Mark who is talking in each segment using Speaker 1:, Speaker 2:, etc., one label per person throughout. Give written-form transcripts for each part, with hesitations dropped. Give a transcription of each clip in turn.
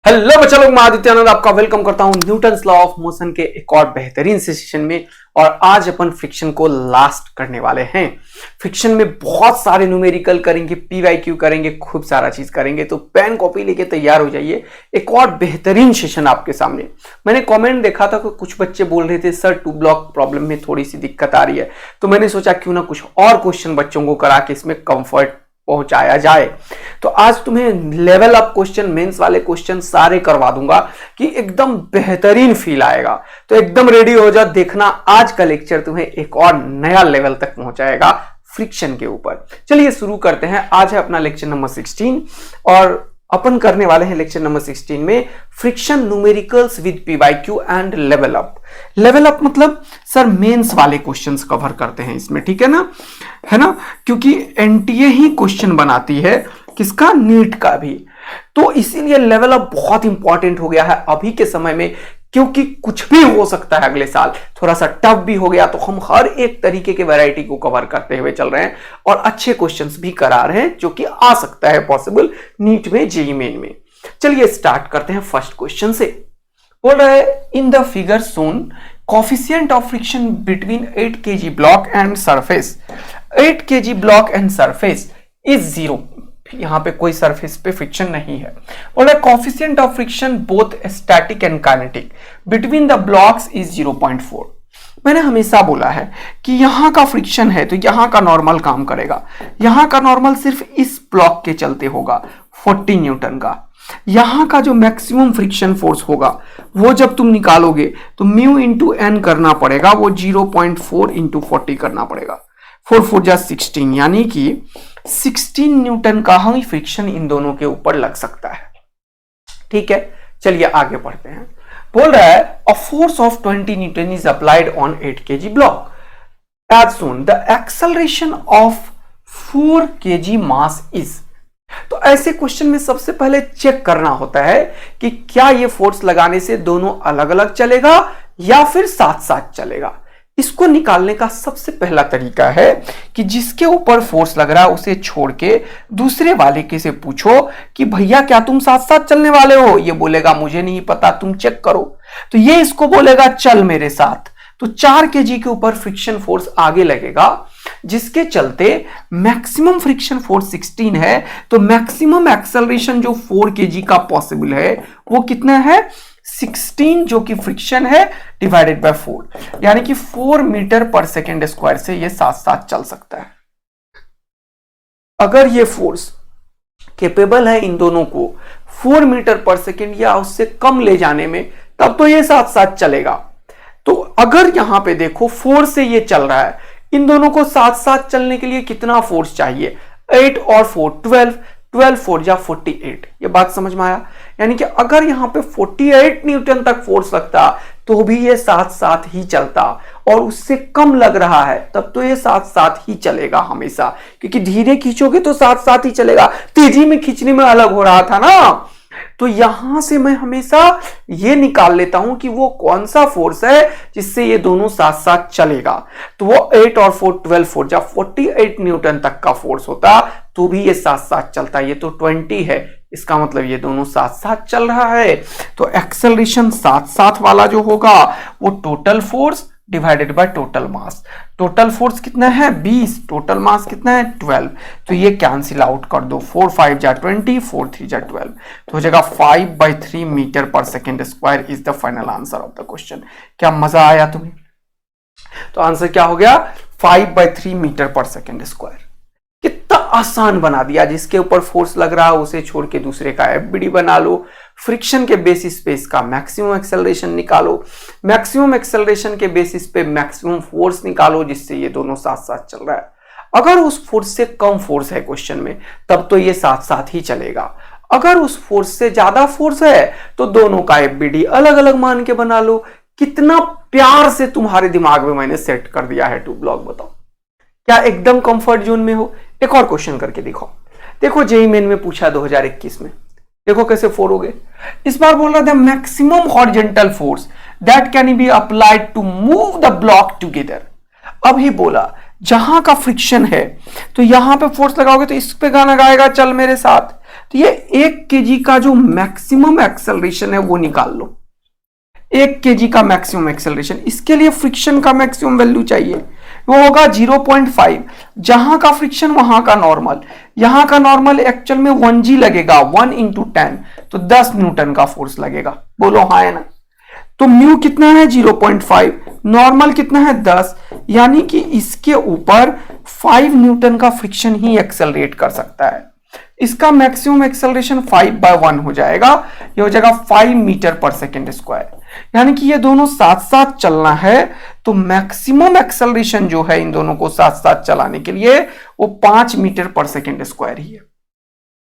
Speaker 1: Hello बच्चा लोग, मैं आदित्यानंद आपका वेलकम करता हूं न्यूटन्स लॉ ऑफ मोशन के एक और बेहतरीन से सेशन में। और आज अपन फ्रिक्शन को लास्ट करने वाले हैं। फ्रिक्शन में बहुत सारे न्यूमेरिकल करेंगे, पीवाईक्यू करेंगे, खूब सारा चीज करेंगे। तो पेन कॉपी लेके तैयार हो जाइए, एक और बेहतरीन सेशन आपके सामने। मैंने कमेंट देखा था कि कुछ बच्चे बोल रहे थे सर 2 ब्लॉक प्रॉब्लम में थोड़ी सी दिक्कत आ रही है, तो मैंने सोचा क्यों ना कुछ और क्वेश्चन बच्चों को करा के इसमें कंफर्ट पहुंचाया जाए। तो आज तुम्हें लेवल अप क्वेश्चन, मेंस वाले क्वेश्चन सारे करवा दूंगा कि एकदम बेहतरीन फील आएगा। तो एकदम रेडी हो जाओ, देखना आज का लेक्चर तुम्हें एक और नया लेवल तक पहुंचाएगा फ्रिक्शन के ऊपर। चलिए शुरू करते हैं। आज है अपना लेक्चर नंबर 16 और अपन करने वाले हैं लेक्चर नंबर 16 में friction numericals with PYQ and level up. Level up मतलब सर मेंस वाले क्वेश्चंस कवर करते हैं इसमें, ठीक है ना, क्योंकि एनटीए ही क्वेश्चन बनाती है किसका, नीट का भी। तो इसीलिए लेवल अप बहुत इंपॉर्टेंट हो गया है अभी के समय में, क्योंकि कुछ भी हो सकता है अगले साल। थोड़ा सा टफ भी हो गया तो हम हर एक तरीके के वैरायटी को कवर करते हुए चल रहे हैं और अच्छे क्वेश्चंस भी करा रहे हैं जो कि आ सकता है पॉसिबल नीट में, जेईई मेन में। चलिए स्टार्ट करते हैं फर्स्ट क्वेश्चन से। बोल रहा है इन the figure shown coefficient of friction between 8 kg block and surface, 8 kg block and surface is 0। यहां पे कोई सरफेस पे फ्रिक्शन नहीं है। बोला coefficient of friction both static and kinetic between the blocks is 0.4। मैंने हमेशा बोला है कि यहां का फ्रिक्शन है तो यहां का नॉर्मल काम करेगा। यहां का नॉर्मल सिर्फ इस ब्लॉक के चलते होगा 40 न्यूटन का। यहां का जो मैक्सिमम फ्रिक्शन फोर्स होगा वो जब तुम निकालोगे तो म्यू इंटू एन करना पड़ेगा, वो 0.4 इंटू 40 करना पड़ेगा। 4 4 जा 16, यानी कि 16 न्यूटन का ही फ्रिक्शन इन दोनों के ऊपर लग सकता है। ठीक है, चलिए आगे बढ़ते हैं। बोल रहा है a force of 20 newton is applied on 8 kg block as shown the acceleration of 4 kg mass is. तो ऐसे क्वेश्चन में सबसे पहले चेक करना होता है कि क्या ये फोर्स लगाने से दोनों अलग अलग चलेगा या फिर साथ साथ चलेगा। इसको निकालने का सबसे पहला तरीका है कि जिसके ऊपर फोर्स लग रहा है उसे छोड़ के दूसरे वाले के से पूछो कि भैया क्या तुम साथ साथ चलने वाले हो। ये बोलेगा मुझे नहीं पता, तुम चेक करो। तो ये इसको बोलेगा चल मेरे साथ। तो 4 kg के ऊपर फ्रिक्शन फोर्स आगे लगेगा, जिसके चलते मैक्सिमम फ्रिक्शन फोर्स 16 है। तो मैक्सिमम एक्सेलरेशन जो 4 kg का पॉसिबल है वो कितना है, 16 जो कि फ्रिक्शन है डिवाइडेड बाय 4, यानी कि 4 मीटर पर सेकेंड स्क्वायर से ये साथ साथ चल सकता है। अगर ये फोर्स कैपेबल है इन दोनों को 4 मीटर पर सेकेंड या उससे कम ले जाने में, तब तो ये साथ साथ चलेगा। तो अगर यहां पे देखो 4 से ये चल रहा है, इन दोनों को साथ साथ चलने के लिए कितना फोर्स चाहिए, 8 और 4 12, 12 4 जा 48। ये बात समझ में आया। यानी कि अगर यहां पे 48 न्यूटन तक फोर्स लगता तो भी ये साथ साथ ही चलता, और उससे कम लग रहा है तब तो ये साथ साथ ही चलेगा हमेशा, क्योंकि धीरे खींचोगे तो साथ साथ ही चलेगा, तेजी में खींचने में अलग हो रहा था ना। तो यहां से मैं हमेशा ये निकाल लेता हूं कि वो कौन सा फोर्स है जिससे ये दोनों साथ साथ चलेगा। तो वो 8 और 4 12 4 जा 48 न्यूटन तक का फोर्स होता तो भी ये साथ साथ चलता। ये तो 20 है, इसका मतलब ये दोनों साथ साथ चल रहा है। तो एक्सेलरेशन साथ साथ वाला जो होगा वो total force divided by total mass. Total force कितना है 20, टोटल मास कितना है 12। तो ये कैंसिल आउट कर दो, 4 5 जा 20, 4 3 जा 12, तो हो जाएगा 5/3 मीटर पर second square is the final answer of the question. क्या मजा आया तुम्हें? तो आंसर क्या हो गया, 5/3 मीटर पर सेकेंड स्क्वायर। कितना आसान बना दिया, जिसके ऊपर फोर्स लग रहा है उसे छोड़ के दूसरे का एफबीडी बना लो। फ्रिक्शन के बेसिस पे इसका मैक्सिमम एक्सेलरेशन निकालो, मैक्सिमम एक्सेलरेशन के बेसिस पे मैक्सिमम फोर्स निकालो, जिससे ये दोनों साथ साथ चल रहा है। अगर उस फोर्स से कम फोर्स है क्वेश्चन में, तब तो ये साथ साथ ही चलेगा। अगर उस फोर्स से ज्यादा फोर्स है तो दोनों का एफबीडी अलग अलग मान के बना लो। कितना प्यार से तुम्हारे दिमाग में मैंने सेट कर दिया है 2 ब्लॉक। बताओ क्या एकदम कंफर्ट जोन में हो? एक और क्वेश्चन करके देखो जेईई मेन में पूछा 2021 में। देखो कैसे 4 हो गए। इस बार बोल रहा था maximum horizontal force that can be applied to move the block together. अभी बोला जहां का फ्रिक्शन है तो यहां पे फोर्स लगाओगे तो इस पे गाना गाएगा चल मेरे साथ। तो ये 1 केजी का जो मैक्सिमम एक्सेलरेशन है वो निकाल लो। 1 केजी का मैक्सिमम एक्सेलरेशन, इसके लिए फ्रिक्शन का मैक्सिमम वैल्यू चाहिए, वो होगा 0.5। जहां का फ्रिक्शन वहां का नॉर्मल, यहां का नॉर्मल एक्चुअल में 1g लगेगा, 1 × 10, तो 10 न्यूटन का फोर्स लगेगा। बोलो हाँ है ना। तो म्यू कितना है 0.5, नॉर्मल कितना है 10, यानी कि इसके ऊपर 5 न्यूटन का फ्रिक्शन ही एक्सेलरेट कर सकता है। इसका मैक्सिमम एक्सेलरेशन 5/1 हो जाएगा, ये हो जाएगा 5 मीटर पर सेकेंड स्क्वायर। यानी कि ये दोनों साथ साथ चलना है, तो मैक्सिमम एक्सेलरेशन जो है इन दोनों को साथ साथ चलाने के लिए वो 5 मीटर पर सेकेंड स्क्वायर ही है।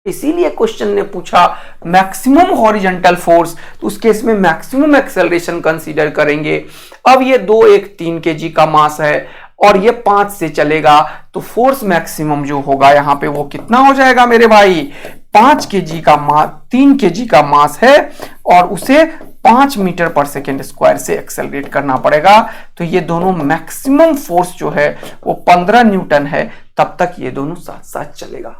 Speaker 1: इसीलिए क्वेश्चन ने पूछा मैक्सिमम हॉरिजॉन्टल फोर्स, तो उस केस में मैक्सिमम एक्सेलरेशन कंसीडर करेंगे। अब ये 2 1 3 केजी का मास है और ये 5 से चलेगा, तो फोर्स मैक्सिमम जो होगा यहां पे वो कितना हो जाएगा मेरे भाई, 5 केजी का मास, 3 केजी का मास है और उसे 5 मीटर पर सेकेंड स्क्वायर से एक्सेलरेट करना पड़ेगा। तो ये दोनों मैक्सिमम फोर्स जो है वो 15 न्यूटन है, तब तक ये दोनों साथ साथ चलेगा।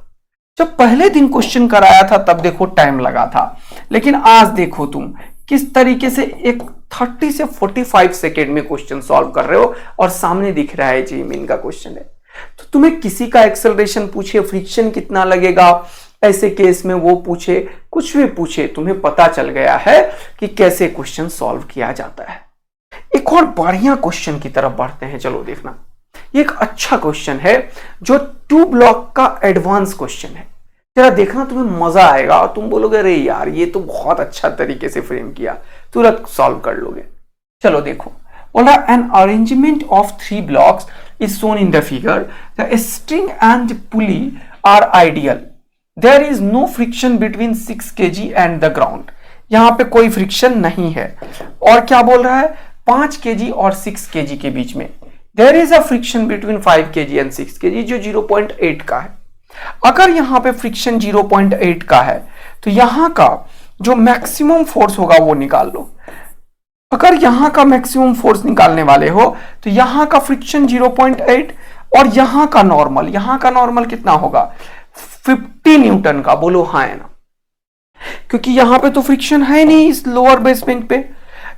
Speaker 1: जब पहले दिन क्वेश्चन कराया था तब देखो टाइम लगा था, लेकिन आज देखो तुम किस तरीके से एक 30 से 45 सेकेंड में क्वेश्चन सॉल्व कर रहे हो और सामने दिख रहा है जी मीन का क्वेश्चन है। तो तुम्हें किसी का एक्सेलरेशन पूछे, फ्रिक्शन कितना लगेगा, ऐसे केस में वो पूछे, कुछ भी पूछे, तुम्हें पता चल गया है कि कैसे क्वेश्चन सॉल्व किया जाता है। एक और बढ़िया क्वेश्चन की तरफ बढ़ते हैं, चलो देखना। ये एक अच्छा क्वेश्चन है जो 2 ब्लॉक का एडवांस क्वेश्चन है। जरा देखना, तुम्हें मजा आएगा और तुम बोलोगे अरे यार ये तो बहुत अच्छा तरीके से फ्रेम किया, तुरंत सॉल्व कर लोगे। चलो देखो, बोला an arrangement of 3 blocks is shown in the figure, the string and pulley are ideal, there is no friction between 6 kg and the ground. यहां पे कोई फ्रिक्शन नहीं है। और क्या बोल रहा है, 5 kg और 6 kg के बीच में there is a friction between 5 kg and 6 kg जो 0.8 का है। अगर यहां पे फ्रिक्शन 0.8 का है तो यहां का जो मैक्सिमम फोर्स होगा वो निकाल लो। अगर यहां का मैक्सिमम फोर्स निकालने वाले हो तो यहां का फ्रिक्शन 0.8 और यहां का नॉर्मल कितना होगा, 50 न्यूटन का। बोलो हाँ है ना, क्योंकि यहां पे तो फ्रिक्शन है नहीं इस लोअर बेसमेंट पे,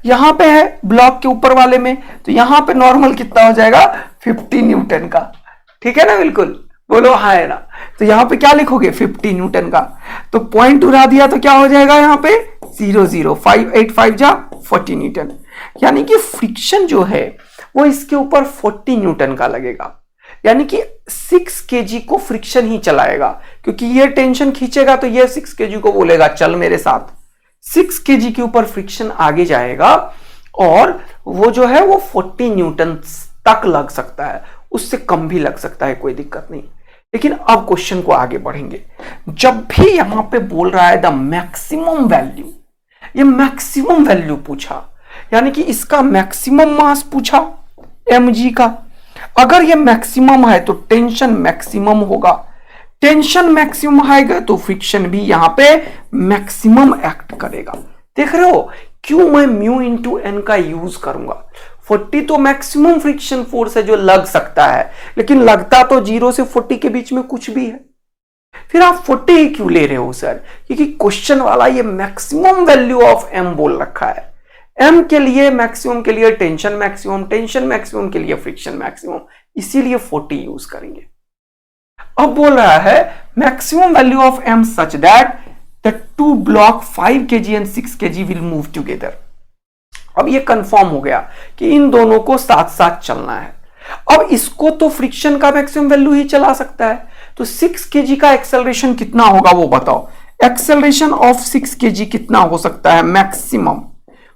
Speaker 1: यहां पे है ब्लॉक के ऊपर वाले में, तो यहां पे नॉर्मल कितना हो जाएगा 50 न्यूटन का। ठीक है ना, बिल्कुल बोलो हाँ है ना। तो यहां पे क्या लिखोगे 50 न्यूटन का, तो पॉइंट उड़ा दिया तो क्या हो जाएगा यहाँ पे 0 0, 5 8 5 जा 40 न्यूटन। यानी कि फ्रिक्शन जो है वो इसके ऊपर 40 न्यूटन का लगेगा। यानी कि 6 kg को फ्रिक्शन ही चलाएगा, क्योंकि ये टेंशन खींचेगा तो ये 6 kg को बोलेगा चल मेरे साथ। 6 kg के ऊपर फ्रिक्शन आगे जाएगा और वो जो है वो 40 न्यूटन तक लग सकता है, उससे कम भी लग सकता है, कोई दिक्कत नहीं। लेकिन अब क्वेश्चन को आगे बढ़ेंगे। जब भी यहां पे बोल रहा है द मैक्सिमम वैल्यू, ये मैक्सिमम वैल्यू पूछा, यानी कि इसका मैक्सिमम मास पूछा mg का। अगर ये मैक्सिमम है तो टेंशन मैक्सिमम होगा, टेंशन मैक्सिमम आएगा तो फ्रिक्शन भी यहां पे मैक्सिमम एक्ट करेगा। देख रहे हो क्यों मैं म्यू इंटू एन का यूज करूंगा। 40 तो मैक्सिमम फ्रिक्शन फोर्स है जो लग सकता है, लेकिन लगता तो 0 से 40 के बीच में कुछ भी है। फिर आप 40 ही क्यों ले रहे हो सर, क्योंकि क्वेश्चन वाला ये मैक्सिमम वैल्यू ऑफ एम बोल रखा है। एम के लिए मैक्सिमम के लिए टेंशन मैक्सिमम, टेंशन मैक्सिमम के लिए फ्रिक्शन मैक्सिमम, इसीलिए 40 यूज करेंगे। अब बोल रहा है maximum value of am such that the 2 block 5 kg and 6 kg will move together. अब ये कंफर्म हो गया कि इन दोनों को साथ साथ चलना है। अब इसको तो फ्रिक्शन का मैक्सिमम वैल्यू ही चला सकता है, तो 6 kg का एक्सेलरेशन कितना होगा वो बताओ। एक्सेलरेशन ऑफ 6 kg कितना हो सकता है मैक्सिमम,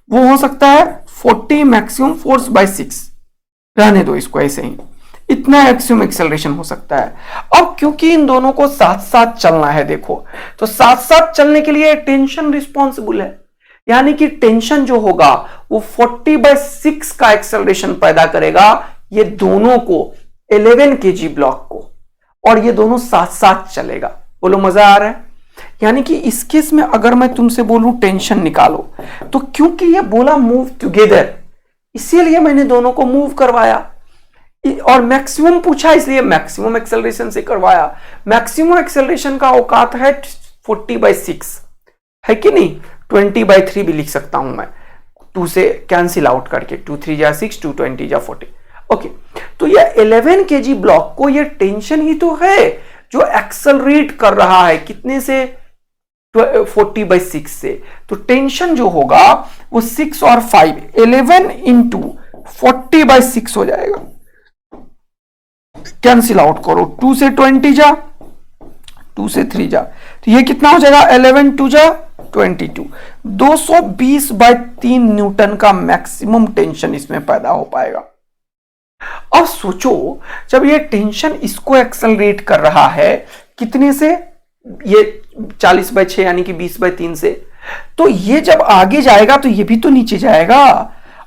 Speaker 1: वो हो सकता है 40 मैक्सिमम फोर्स बाय 6। रहने दो इसको ऐसे ही, इतना मैक्सिमम एक्सेलरेशन हो सकता है। अब क्योंकि इन दोनों को साथ साथ चलना है, देखो तो साथ साथ चलने के लिए टेंशन रिस्पॉन्सिबल है, यानी कि टेंशन जो होगा वो 40/6 का एक्सेलरेशन पैदा करेगा ये दोनों को, 11 kg ब्लॉक को, और ये दोनों साथ साथ चलेगा। बोलो मजा आ रहा है। यानी कि इस केस में अगर मैं तुमसे बोलूं टेंशन निकालो, तो क्योंकि ये बोला मूव टुगेदर, इसीलिए मैंने दोनों को मूव करवाया, और मैक्सिमम पूछा इसलिए मैक्सिमम एक्सेलरेशन से करवाया। मैक्सिमम एक्सेलरेशन का औकात है 40/6 है कि नहीं, 20/3 भी लिख सकता हूं मैं, 2 से कैंसिल आउट करके, 2 3 जा 6, 2 20 जा 40। ओके, तो ये 11 kg ब्लॉक को ये टेंशन ही तो है जो एक्सेलरेट कर रहा है कितने से, 40/6 से। तो टेंशन जो होगा वो 6 और 5, 11 इंटू 40/6 हो जाएगा। कैंसिल आउट करो, 2 से 20 जा, 2 से 3 जा, तो ये कितना हो जाएगा, 11 2 जा 22, 220/3 न्यूटन का मैक्सिमम टेंशन इसमें पैदा हो पाएगा। अब सोचो, जब ये टेंशन इसको एक्सेलरेट कर रहा है कितने से, ये 40/6 यानी कि 20/3 से, तो ये जब आगे जाएगा तो ये भी तो नीचे जाएगा।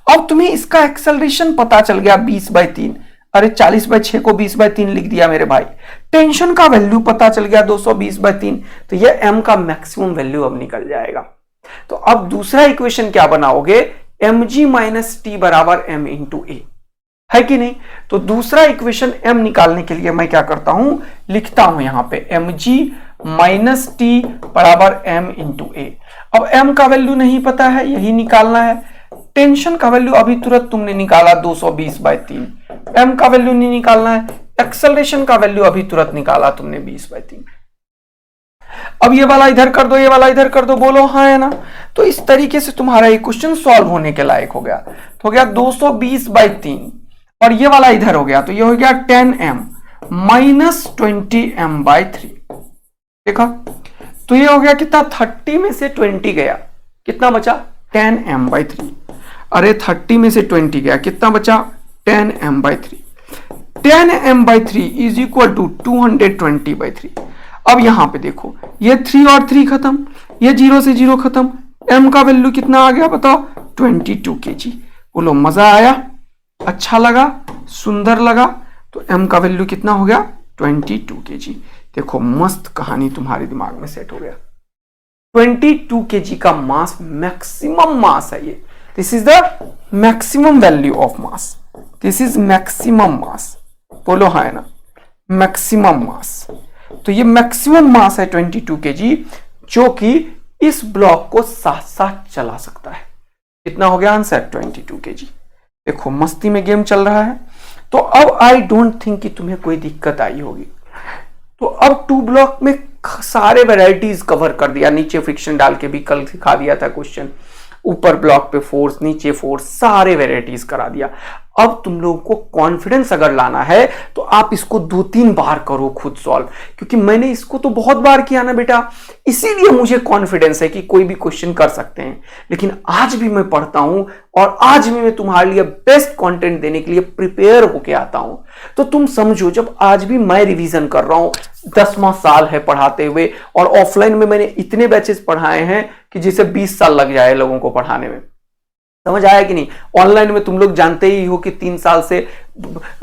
Speaker 1: अब तुम्हें इसका एक्सेलरेशन पता चल गया 20/3, अरे 40/6 को 20/3 लिख दिया मेरे भाई, टेंशन का वैल्यू पता चल गया 220/3, तो ये m का मैक्सिमम वैल्यू अब निकल जाएगा। तो अब दूसरा इक्वेशन क्या बनाओगे, mg माइनस टी बराबर m इंटू ए, है कि नहीं। तो दूसरा इक्वेशन m निकालने के लिए मैं क्या करता हूं, लिखता हूं यहां पे mg माइनस टी बराबर m इंटू ए। अब m का वैल्यू नहीं पता है, यही निकालना है। टेंशन का वैल्यू अभी तुरंत तुमने निकाला 220/3, m का वैल्यू नहीं निकालना है। एक्सेलरेशन का वैल्यू अभी तुरंत निकाला तुमने 20/3। अब ये वाला इधर कर दो, ये वाला इधर कर दो, बोलो हाँ है ना। तो इस तरीके से तुम्हारा ये क्वेश्चन सॉल्व होने के लायक हो गया। तो हो गया 220/3 और ये वाला इधर हो गया, तो ये हो गया 10m माइनस 20m/3। देखा, तो ये हो गया कितना, 30 में से 20 गया, कितना बचा 10m/3। अरे 30 में से 20 गया, कितना बचा 10m/3। 10m/3 is equal to 220/3। अब यहां पे देखो, ये 3 और 3 खत्म, ये 0 से 0 खत्म, m का वैल्यू कितना आ गया बताओ, 22 kg। बोलो मजा आया, अच्छा लगा, सुंदर लगा। तो m का वैल्यू कितना हो गया, 22 kg। देखो मस्त कहानी तुम्हारे दिमाग में सेट हो गया। 22 kg का मास मैक्सिमम मास है ये। This is the maximum value of mass, this is maximum mass. बोलो हाँ है ना, मैक्सिमम मास। तो ये मैक्सिमम मास है 22 kg, जो कि इस ब्लॉक को साथ साथ चला सकता है। कितना हो गया आंसर, 22 kg। देखो मस्ती में गेम चल रहा है। तो अब आई डोंट थिंक कि तुम्हें कोई दिक्कत आई होगी। तो अब 2 ब्लॉक में सारे वैरायटीज कवर कर दिया, नीचे फ्रिक्शन डाल के भी कल सिखा दिया था क्वेश्चन, ऊपर ब्लॉक पे फोर्स, नीचे फोर्स, सारे वैरायटीज करा दिया। अब तुम लोगों को कॉन्फिडेंस अगर लाना है तो आप इसको 2-3 बार करो खुद सॉल्व, क्योंकि मैंने इसको तो बहुत बार किया ना बेटा, इसीलिए मुझे कॉन्फिडेंस है कि कोई भी क्वेश्चन कर सकते हैं। लेकिन आज भी मैं पढ़ता हूं और आज भी मैं तुम्हारे लिए बेस्ट कंटेंट देने के लिए प्रिपेयर होके आता हूं। तो तुम समझो, जब आज भी मैं रिवीजन कर रहा हूं, 10वां साल है पढ़ाते हुए, और ऑफलाइन में मैंने इतने बैचेस पढ़ाए हैं कि जिसे 20 साल लग जाए लोगों को पढ़ाने में। समझ आया कि नहीं। ऑनलाइन में तुम लोग जानते ही हो कि 3 साल से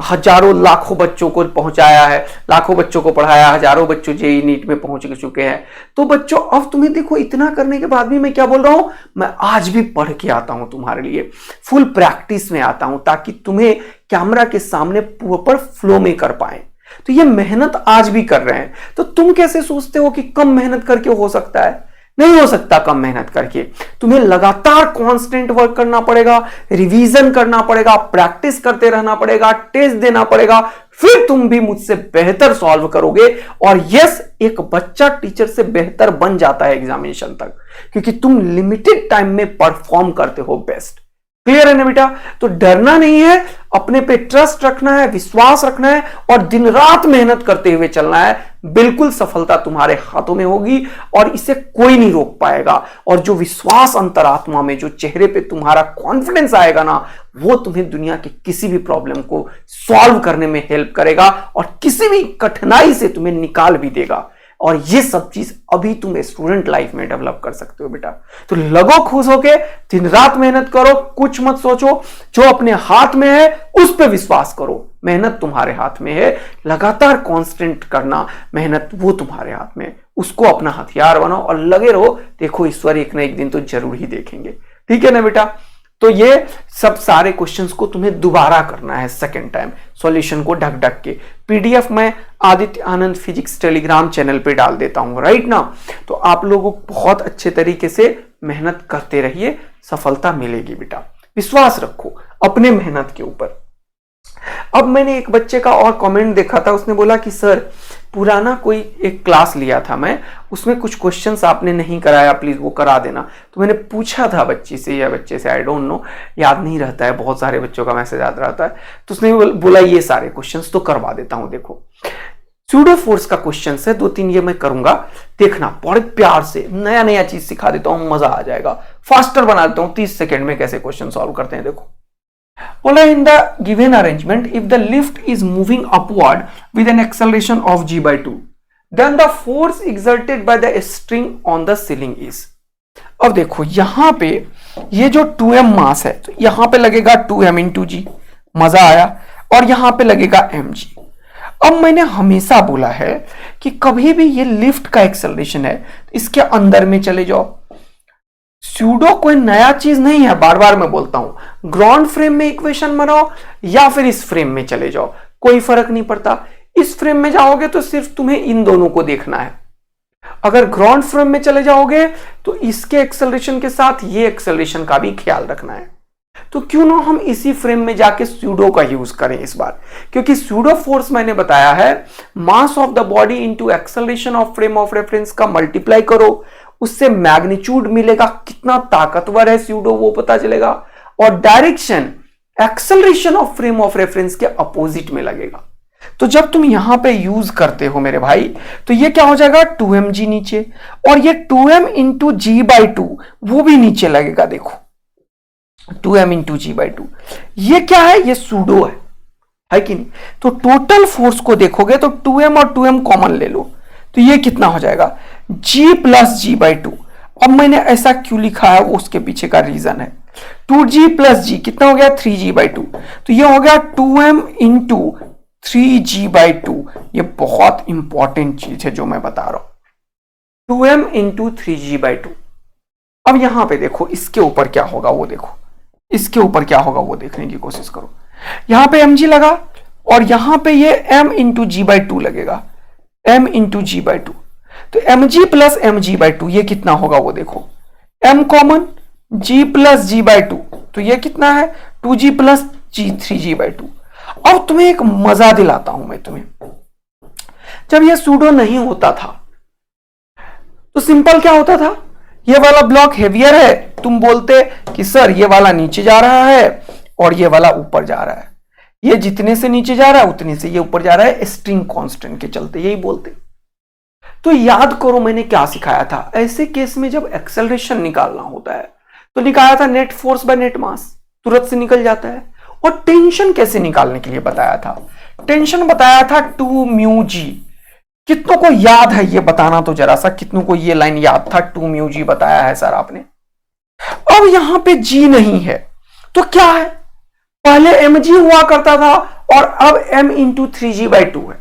Speaker 1: हजारों लाखों बच्चों को पहुंचाया है, लाखों बच्चों को पढ़ाया, हजारों बच्चों जेईई नीट में पहुंच चुके हैं। तो बच्चों अब तुम्हें देखो, इतना करने के बाद भी मैं क्या बोल रहा हूं, मैं आज भी पढ़ के आता हूं तुम्हारे लिए, फुल प्रैक्टिस में आता हूं, ताकि तुम्हें कैमरा के सामने प्रॉपर फ्लो में कर पाए। तो ये मेहनत आज भी कर रहे हैं। तो तुम कैसे सोचते हो कि कम मेहनत करके हो सकता है? नहीं हो सकता कम मेहनत करके। तुम्हें लगातार कांस्टेंट वर्क करना पड़ेगा, रिवीजन करना पड़ेगा, प्रैक्टिस करते रहना पड़ेगा, टेस्ट देना पड़ेगा, फिर तुम भी मुझसे बेहतर सॉल्व करोगे। और यस, एक बच्चा टीचर से बेहतर बन जाता है एग्जामिनेशन तक, क्योंकि तुम लिमिटेड टाइम में परफॉर्म करते हो बेस्ट। क्लियर है ना बेटा। तो डरना नहीं है, अपने पे ट्रस्ट रखना है, विश्वास रखना है और दिन रात मेहनत करते हुए चलना है। बिल्कुल सफलता तुम्हारे हाथों में होगी और इसे कोई नहीं रोक पाएगा। और जो विश्वास अंतरात्मा में, जो चेहरे पे तुम्हारा कॉन्फिडेंस आएगा ना, वो तुम्हें दुनिया के किसी भी प्रॉब्लम को सॉल्व करने में हेल्प करेगा और किसी भी कठिनाई से तुम्हें निकाल भी देगा। और ये सब चीज अभी तुम स्टूडेंट लाइफ में डेवलप कर सकते हो बेटा। तो लगो खुश होके, दिन रात मेहनत करो, कुछ मत सोचो, जो अपने हाथ में है उस पे विश्वास करो। मेहनत तुम्हारे हाथ में है, लगातार कांस्टेंट करना मेहनत, वो तुम्हारे हाथ में है। उसको अपना हथियार बनाओ और लगे रहो। देखो ईश्वर एक ना एक दिन तो जरूर ही देखेंगे। ठीक है ना बेटा। तो ये सब सारे क्वेश्चंस को तुम्हें दोबारा करना है, सेकंड टाइम सॉल्यूशन को ढक ढक के। पीडीएफ मैं आदित्य आनंद फिजिक्स टेलीग्राम चैनल पे डाल देता हूं, राइट ना। तो आप लोगों को बहुत अच्छे तरीके से मेहनत करते रहिए, सफलता मिलेगी बेटा, विश्वास रखो अपने मेहनत के ऊपर। अब मैंने एक बच्चे का और कमेंट देखा था, उसने बोला कि सर पुराना कोई एक क्लास लिया था मैं, उसमें कुछ क्वेश्चंस आपने नहीं कराया, प्लीज वो करा देना। तो मैंने पूछा था बच्ची से या बच्चे से, आई डोंट नो, याद नहीं रहता है, बहुत सारे बच्चों का मैसेज याद रहता है। तो उसने बोला ये सारे क्वेश्चंस तो करवा देता हूं। देखो स्यूडो फोर्स का क्वेश्चन है, 2-3 ये मैं करूंगा, देखना बड़े प्यार से, नया नया चीज सिखा देता हूं, मजा आ जाएगा। फास्टर बना देता हूं, 30 सेकेंड में कैसे क्वेश्चन सॉल्व करते हैं। देखो बोला in the given arrangement if the lift is moving upward with an acceleration of g/2 then the force exerted by the string on the ceiling is। अब देखो यहां पे ये जो 2m मास है, तो यहां पे लगेगा 2m into g, मजा आया, और यहां पे लगेगा mg। अब मैंने हमेशा बोला है कि कभी भी ये लिफ्ट का एक्सेलरेशन है तो इसके अंदर में चले जाओ। स्यूडो कोई नया चीज नहीं है, बार बार मैं बोलता हूं, ग्राउंड फ्रेम में इक्वेशन बनाओ या फिर इस फ्रेम में चले जाओ, कोई फर्क नहीं पड़ता। इस फ्रेम में जाओगे तो सिर्फ तुम्हें इन दोनों को देखना है, अगर ग्राउंड फ्रेम में चले जाओगे तो इसके एक्सेलरेशन के साथ ये एक्सेलरेशन का भी ख्याल रखना है। तो क्यों ना हम इसी फ्रेम में जाके स्यूडो का यूज करें इस बार, क्योंकि स्यूडो फोर्स मैंने बताया है mass of the body into acceleration of frame of reference का मल्टीप्लाई करो, उससे मैग्नीट्यूड मिलेगा, कितना ताकतवर है स्यूडो वो पता चलेगा, और direction acceleration of frame of reference के अपोजिट में लगेगा। तो जब तुम यहां पे यूज करते हो मेरे भाई, तो ये क्या हो जाएगा 2mg नीचे, और ये 2m इंटू g/2 वो भी नीचे लगेगा। देखो 2m इंटू g/2 ये क्या है, ये सूडो है कि नहीं। तो टोटल फोर्स को देखोगे तो 2m और 2m कॉमन ले लो, तो ये कितना हो जाएगा g प्लस g/2। अब मैंने ऐसा क्यों लिखा है वो उसके पीछे का रीजन है। 2g प्लस g कितना हो गया 3g/2, तो ये हो गया 2m इंटू 3g/2। ये बहुत इंपॉर्टेंट चीज है जो मैं बता रहा हूं, 2m इंटू 3g/2। अब यहां पे देखो इसके ऊपर क्या होगा वो देखो, इसके ऊपर क्या होगा वो देखने की कोशिश करो। यहां पे mg लगा और यहां पे ये m इंटू g/2 लगेगा, m इंटू g/2। तो mg प्लस mg/2 ये कितना होगा वो देखो, m common, g plus g/2 तो ये कितना है 2g प्लस g 3g/2। अब तुम्हें एक मजा दिलाता हूं मैं तुम्हें, जब ये सूडो नहीं होता था तो सिंपल क्या होता था, ये वाला ब्लॉक हेवियर है, तुम बोलते कि सर ये वाला नीचे जा रहा है और ये वाला ऊपर जा रहा है, ये जितने से नीचे जा रहा है उतने से ये ऊपर जा रहा है, स्ट्रिंग कांस्टेंट के चलते, यही बोलते। तो याद करो मैंने क्या सिखाया था, ऐसे केस में जब एक्सेलरेशन निकालना होता है तो निकाला था नेट फोर्स बाय नेट मास, तुरंत से निकल जाता है। और टेंशन कैसे निकालने के लिए बताया था, टेंशन बताया था 2μg। कितनों को याद है ये बताना तो जरा सा, कितनों को ये लाइन याद था, 2μg बताया है सर आपने। अब यहां पे g नहीं है तो क्या है, पहले mg हुआ करता था और अब m इंटू 3g/2 है,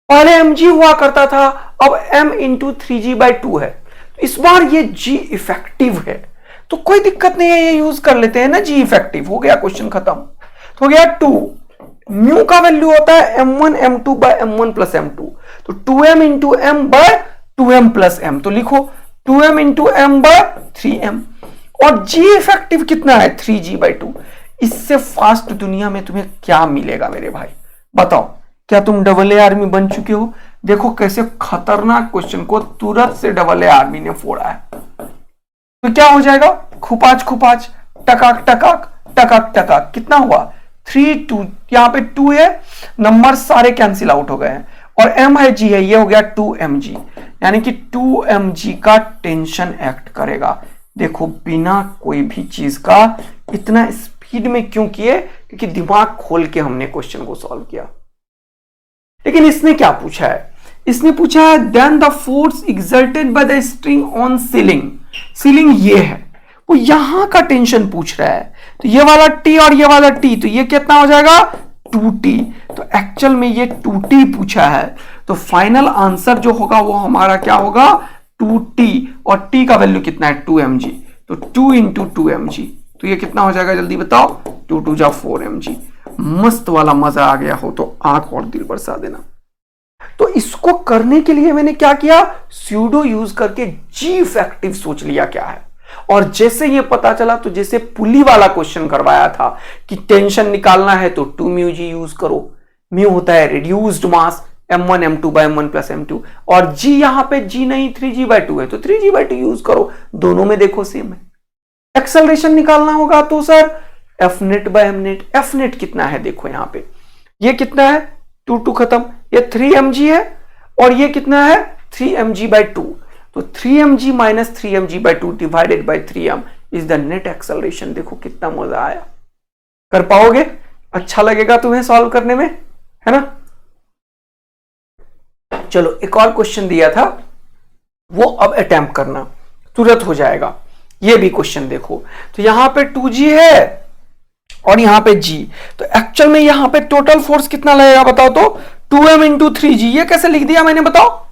Speaker 1: पहले mg हुआ करता था अब m इंटू 3g/2 है। तो इस बार ये g इफेक्टिव है तो कोई दिक्कत नहीं है, ये यूज कर लेते हैं ना, g इफेक्टिव हो गया, क्वेश्चन खत्म। तो हो गया 2, म्यू का वैल्यू होता है m1 m2 bye m1 plus m2, तो 2m into m by 2m plus m, तो लिखो 2m into m bye 3m। और g इफेक्टिव कितना है 3g/2। इससे फास्ट दुनिया में तुम्हें क्या मिलेगा मेरे भाई, बताओ, क्या तुम AA आर्मी बन चुके हो? देखो कैसे खतरनाक क्वेश्चन को तुरंत से AA आर्मी ने फोड़ा है। तो क्या हो जाएगा, खुपाच खुपाच, टकाक टकाक टकाक टकाक, कितना हुआ 3 2, यहां पे 2 है, नंबर सारे कैंसिल आउट हो गए हैं, और m है g है, ये हो गया 2mg, यानी कि 2mg का टेंशन एक्ट करेगा। देखो बिना कोई भी चीज का इतना स्पीड में क्यों किए, क्योंकि दिमाग खोल के हमने क्वेश्चन को सॉल्व किया। लेकिन इसने क्या पूछा है, इसने पूछा है then the force exerted by the string on ceiling, ceiling ये है, वो यहां का टेंशन पूछ रहा है, तो ये वाला T और ये वाला T, तो ये कितना हो जाएगा 2T। तो एक्चुअल में ये 2T पूछा है, तो फाइनल आंसर जो होगा वो हमारा क्या होगा 2T, और T का वैल्यू कितना है 2mg, तो 2 इंटू 2mg, तो ये कितना हो जाएगा जल्दी बताओ, 2 2 जा 4mg। मस्त वाला मजा आ गया हो तो आंख और दिल बरसा देना। तो इसको करने के लिए मैंने क्या किया, स्यूडो यूज करके जी इफेक्टिव सोच लिया क्या है। और जैसे ये पता चला तो जैसे पुली वाला क्वेश्चन करवाया था कि टेंशन निकालना है तो 2 म्यू जी यूज करो। म्यू होता है reduced mass m1 m2 by m1 plus m2, और g यहां पे g नहीं 3g/2 है तो 3g/2 यूज करो। दोनों में देखो सेम है। एक्सेलरेशन निकालना होगा तो sir f net by m net। f net कितना है देखो यहां पे, ये कितना है 2 खत्म, ये 3 mg है और ये कितना है 3 mg/2, तो 3 mg minus 3 mg/2 divided by 3m is the net acceleration. देखो कितना मजा आया, कर पाओगे, अच्छा लगेगा तुम्हें सॉल्व करने में, है ना। चलो एक और क्वेश्चन दिया था, वो अब अटेम्प्ट करना, तुरंत हो जाएगा। ये भी क्वेश्चन देखो, तो यहां पे 2g है और यहां पे g, तो एक्चुअल में यहां पे टोटल फोर्स कितना लगेगा बताओ तो 2m इंटू 3g। ये कैसे लिख दिया मैंने बताओ,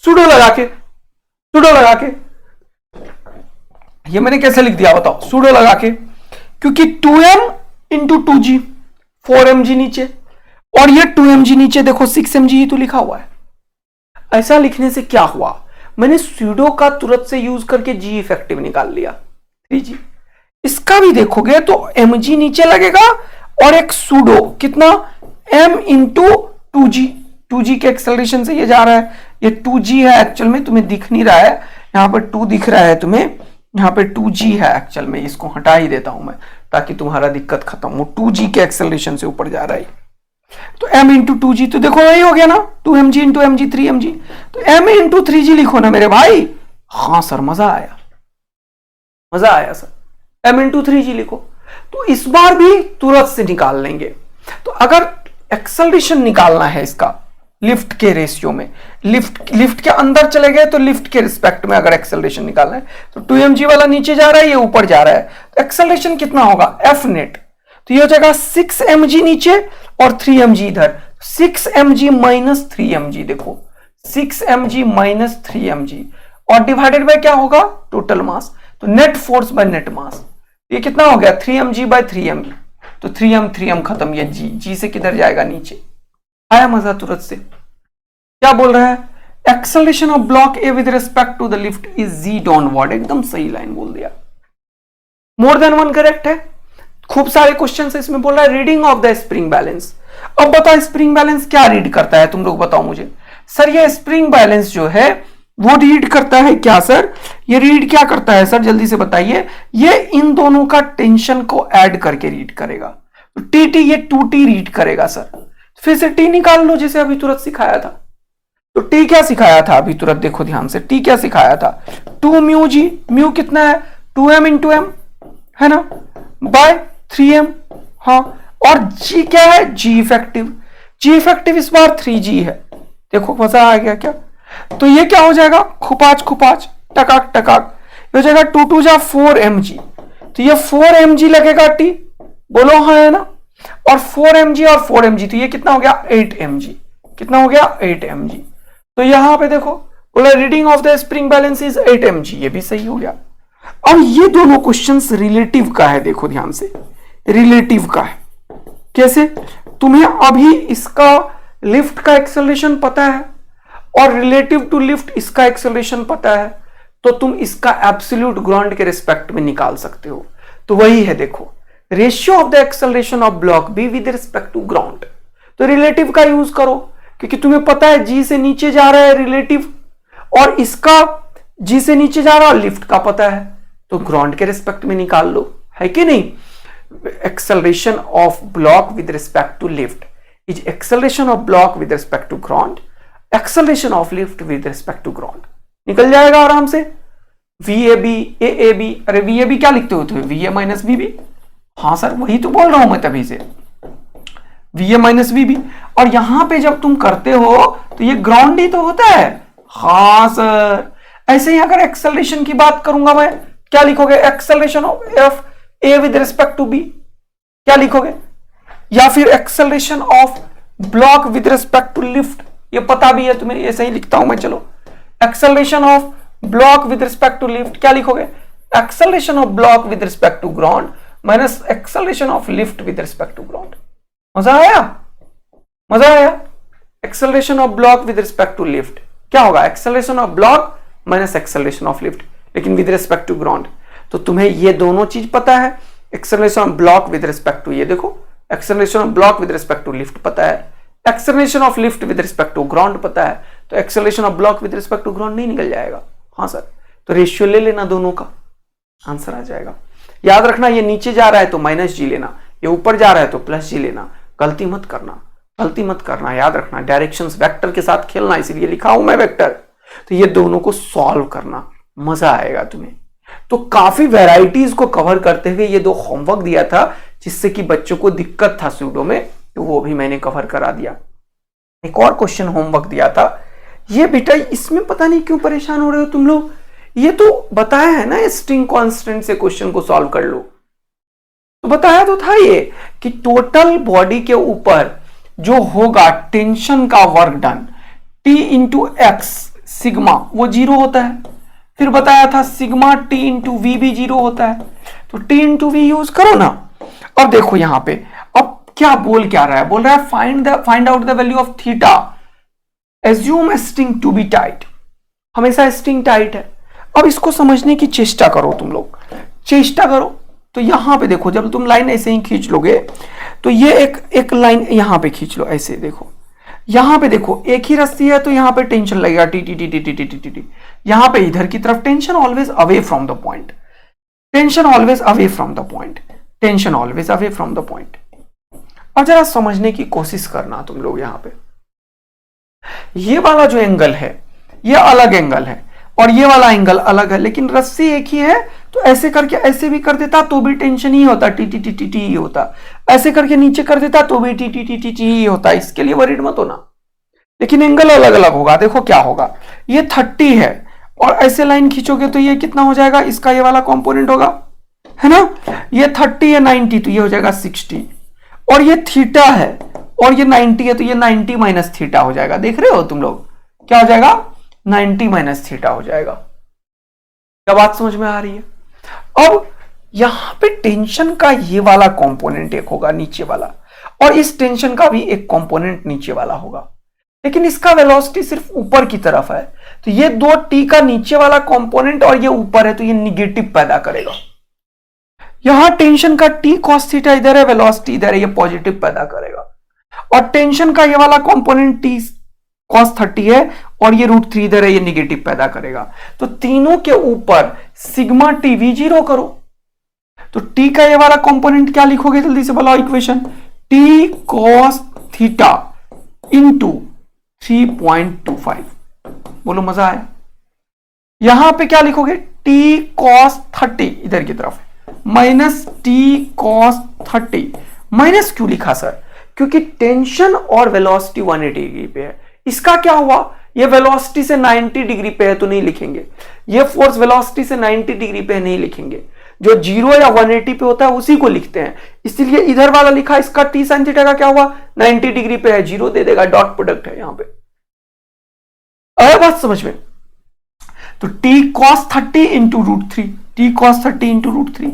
Speaker 1: सुडो लगा के ये मैंने कैसे लिख दिया बताओ, सुडो लगा के, क्योंकि 2m इंटू 2g 4mg नीचे और ये 2mg नीचे, देखो 6mg ही तो लिखा हुआ है। ऐसा लिखने से क्या हुआ, मैंने स्यूडो का तुरंत से यूज करके जी इफेक्टिव निकाल लिया 3g। इसका भी देखोगे तो mg नीचे लगेगा और एक सूडो कितना m इंटू 2g के एक्सेलरेशन से ये जा रहा है, ये 2g है एक्चुअल में, तुम्हें दिख नहीं रहा है, यहां पर 2 दिख रहा है तुम्हें, यहां पे 2g है एक्चुअल में, इसको हटा ही देता हूं मैं ताकि तुम्हारा दिक्कत खत्म हो। 2g के एक्सेलरेशन से ऊपर जा रहा है, तो m इंटू 2g, तो देखो यही हो गया ना 2mg इंटू mg 3mg, तो m इंटू 3g लिखो ना मेरे भाई। हाँ सर मजा आया सर, m इंटू 3g लिखो। तो इस बार भी तुरंत से निकाल लेंगे। तो अगर एक्सेलरेशन निकालना है इसका लिफ्ट के रेशियो में, लिफ्ट के अंदर चले गए तो लिफ्ट के रिस्पेक्ट में अगर एक्सेलरेशन निकालना है तो 2mg वाला नीचे जा रहा है, ये ऊपर जा रहा है, तो एक्सेलरेशन कितना होगा f नेट, तो ये हो जाएगा 6mg नीचे और 3mg इधर, 6mg माइनस 3mg, देखो 6mg माइनस 3mg और डिवाइडेड बाय क्या होगा टोटल मास, तो नेट फोर्स बाय नेट मास, ये कितना हो गया 3mg बाय 3mg, तो 3m खत्म, ये g से किधर जाएगा नीचे। आया मजा तुरंत से। क्या बोल रहा है, acceleration of block A with respect to the lift is g downward, एकदम सही लाइन बोल दिया, मोर देन वन करेक्ट है। खूब सारे क्वेश्चन है इसमें, बोल रहा है reading of the spring balance. अब बताओ स्प्रिंग बैलेंस क्या रीड करता है, तुम लोग बताओ मुझे। सर ये स्प्रिंग बैलेंस जो है वो रीड करता है क्या सर, ये रीड क्या करता है सर जल्दी से बताइए। ये इन दोनों का टेंशन को ऐड करके रीड करेगा, तो टी ये 2t रीड करेगा सर। फिर से टी निकाल लो जैसे अभी तुरंत सिखाया था। तो टी क्या सिखाया था अभी तुरंत देखो ध्यान से, टी क्या सिखाया था 2 म्यू जी, म्यू कितना है 2m इंटू m है ना बाय 3m, हाँ, और जी क्या है जी इफेक्टिव इस बार 3g है। देखो मजा आ गया क्या, तो ये क्या हो जाएगा खुपाच टकाक हो जाएगा 2 2 जा 4mg, तो ये 4mg लगेगा टी, बोलो हाँ है ना, और 4mg और 4mg, तो ये कितना हो गया 8mg, कितना हो गया 8mg। तो यहां पे देखो बोला reading of the spring balance is 8mg, ये भी सही हो गया। अब ये दोनों क्वेश्चंस रिलेटिव का है, देखो ध्यान से रिलेटिव का है। कैसे, तुम्हें अभी इसका लिफ्ट का एक्सेलरेशन पता है और रिलेटिव टू लिफ्ट इसका एक्सेलरेशन पता है, तो तुम इसका एब्सोल्यूट ग्राउंड के रिस्पेक्ट में निकाल सकते हो। तो वही है देखो, ratio of the acceleration of block B with respect to ground, तो रिलेटिव का यूज करो क्योंकि तुम्हें पता है जी से नीचे जा रहा है रिलेटिव, और इसका जी से नीचे जा रहा है लिफ्ट का पता है, तो ग्राउंड के रिस्पेक्ट में निकाल लो, है कि नहीं। Acceleration of block with respect to lift is acceleration of block with respect to ground, acceleration of lift with respect to ground, निकल जाएगा आराम से। VAB AAB, अरे VAB क्या लिखते हो तो VA माइनस VB, हाँ सर वही तो बोल रहा हूं मैं तभी से, VA माइनस VB। और यहां पे जब तुम करते हो तो ये ग्राउंड ही तो होता है, हाँ सर। ऐसे ही अगर एक्सेलरेशन की बात करूंगा मैं, क्या लिखोगे acceleration of F A with respect to B, क्या लिखोगे, या फिर acceleration of block with respect to lift, ये पता भी है तुम्हें, ऐसे ही लिखता हूं मैं। चलो acceleration of block with respect to lift क्या लिखोगे, acceleration of block with respect to ground minus acceleration of lift with respect to ground. मजा आया, acceleration of block with respect to lift क्या होगा, acceleration of block minus acceleration of lift, लेकिन with respect to ground. तो तुम्हें ये दोनों चीज पता है, acceleration of block with respect to, ये देखो acceleration of block with respect to lift पता है, acceleration of lift with respect to ground पता है, तो acceleration of block with respect to ground नहीं निकल जाएगा। हाँ सर, तो रेशियो ले लेना दोनों का, आंसर आ जाएगा। याद रखना ये नीचे जा रहा है तो माइनस जी लेना, ये ऊपर जा रहा है तो प्लस जी लेना, गलती मत करना, गलती मत करना, याद रखना डायरेक्शंस वेक्टर के साथ खेलना, इसलिए लिखा हूं मैं वेक्टर। तो ये दोनों को सॉल्व करना, मजा आएगा तुम्हें। तो काफी वैरायटीज को कवर करते हुए ये दो होमवर्क दिया था, जिससे कि बच्चों को दिक्कत था सूडो में, तो वो भी मैंने कवर करा दिया। एक और क्वेश्चन होमवर्क दिया था, ये बेटा इसमें पता नहीं क्यों परेशान हो रहे हो तुम लोग, ये तो बताया है ना स्ट्रिंग कांस्टेंट से क्वेश्चन को सॉल्व कर लो, तो बताया तो था ये कि टोटल बॉडी के ऊपर जो होगा टेंशन का work done T into x sigma वो 0 होता है। फिर बताया था सिग्मा T इंटू वी भी 0 होता है, तो T इंटू वी यूज करो ना। अब देखो यहां पे अब क्या बोल क्या रहा है, बोल रहा है find out the value of theta, assume string to be tight, हमेशा स्ट्रिंग टाइट है। अब इसको समझने की चेष्टा करो, तुम लोग चेष्टा करो। तो यहां पे देखो, जब तुम लाइन ऐसे ही खींच लोगे तो ये एक लाइन यहां पे खींच लो, ऐसे देखो, यहां पे देखो एक ही रस्सी है तो यहां पे टेंशन लगेगा T T T T T T T T, यहां पे इधर की तरफ tension always away from the point, tension always away from the point, tension always away from the point. और जरा समझने की कोशिश करना तुम लोग, यहां पे ये वाला जो एंगल है ये अलग एंगल है और ये वाला एंगल अलग है, लेकिन रस्सी एक ही है, तो ऐसे करके ऐसे भी कर देता तो भी टेंशन ही होता, T T T T T ही होता, ऐसे करके नीचे कर देता तो भी T T T T T ही होता, इसके लिए वरीड मत होना। लेकिन एंगल अलग अलग होगा, देखो क्या होगा, ये 30 है और ऐसे लाइन खींचोगे तो ये कितना हो जाएगा, इसका ये वाला कंपोनेंट होगा, है ना, ये 30 है 90 तो ये हो जाएगा 60, और ये थीटा है और ये 90 है तो ये 90 माइनस थीटा हो जाएगा। देख रहे हो तुम लोग, क्या हो जाएगा, 90 माइनस थीटा हो जाएगा। क्या बात समझ में आ रही है? अब यहां पे टेंशन का ये वाला कंपोनेंट एक होगा नीचे वाला, और इस टेंशन का भी एक कंपोनेंट नीचे वाला होगा, लेकिन इसका वेलोसिटी सिर्फ ऊपर की तरफ है, तो ये दो टी का नीचे वाला कंपोनेंट और ये ऊपर है तो ये निगेटिव पैदा करेगा। यहां टेंशन का टी कॉस थीटा इधर है, वेलोसिटी इधर है, ये पॉजिटिव पैदा करेगा, और टेंशन का ये वाला कंपोनेंट टी cos 30 है और ये √3 इधर है, ये निगेटिव पैदा करेगा। तो तीनों के ऊपर सिग्मा टी वी 0 करो, तो टी का ये वाला कंपोनेंट क्या लिखोगे, जल्दी से बोलो equation, T cos theta into 3.25, बोलो मजा आया। यहां पे क्या लिखोगे, टी cos 30 इधर की तरफ माइनस टी cos 30, माइनस क्यों लिखा सर, क्योंकि टेंशन और वेलोसिटी 180 डिग्री पे है। इसका क्या हुआ, ये वेलोसिटी से 90 डिग्री पे है तो नहीं लिखेंगे, ये फोर्स वेलोसिटी से 90 डिग्री पे नहीं लिखेंगे, जो 0 या 180 पे होता है उसी को लिखते हैं, इसलिए इधर वाला लिखा, इसका टी साइन थीटा का क्या हुआ, 90 डिग्री पे है, 0 दे देगा, डॉट प्रोडक्ट है यहां पे। आया बात समझ में? तो T cos 30 into √3, T cos 30 into √3,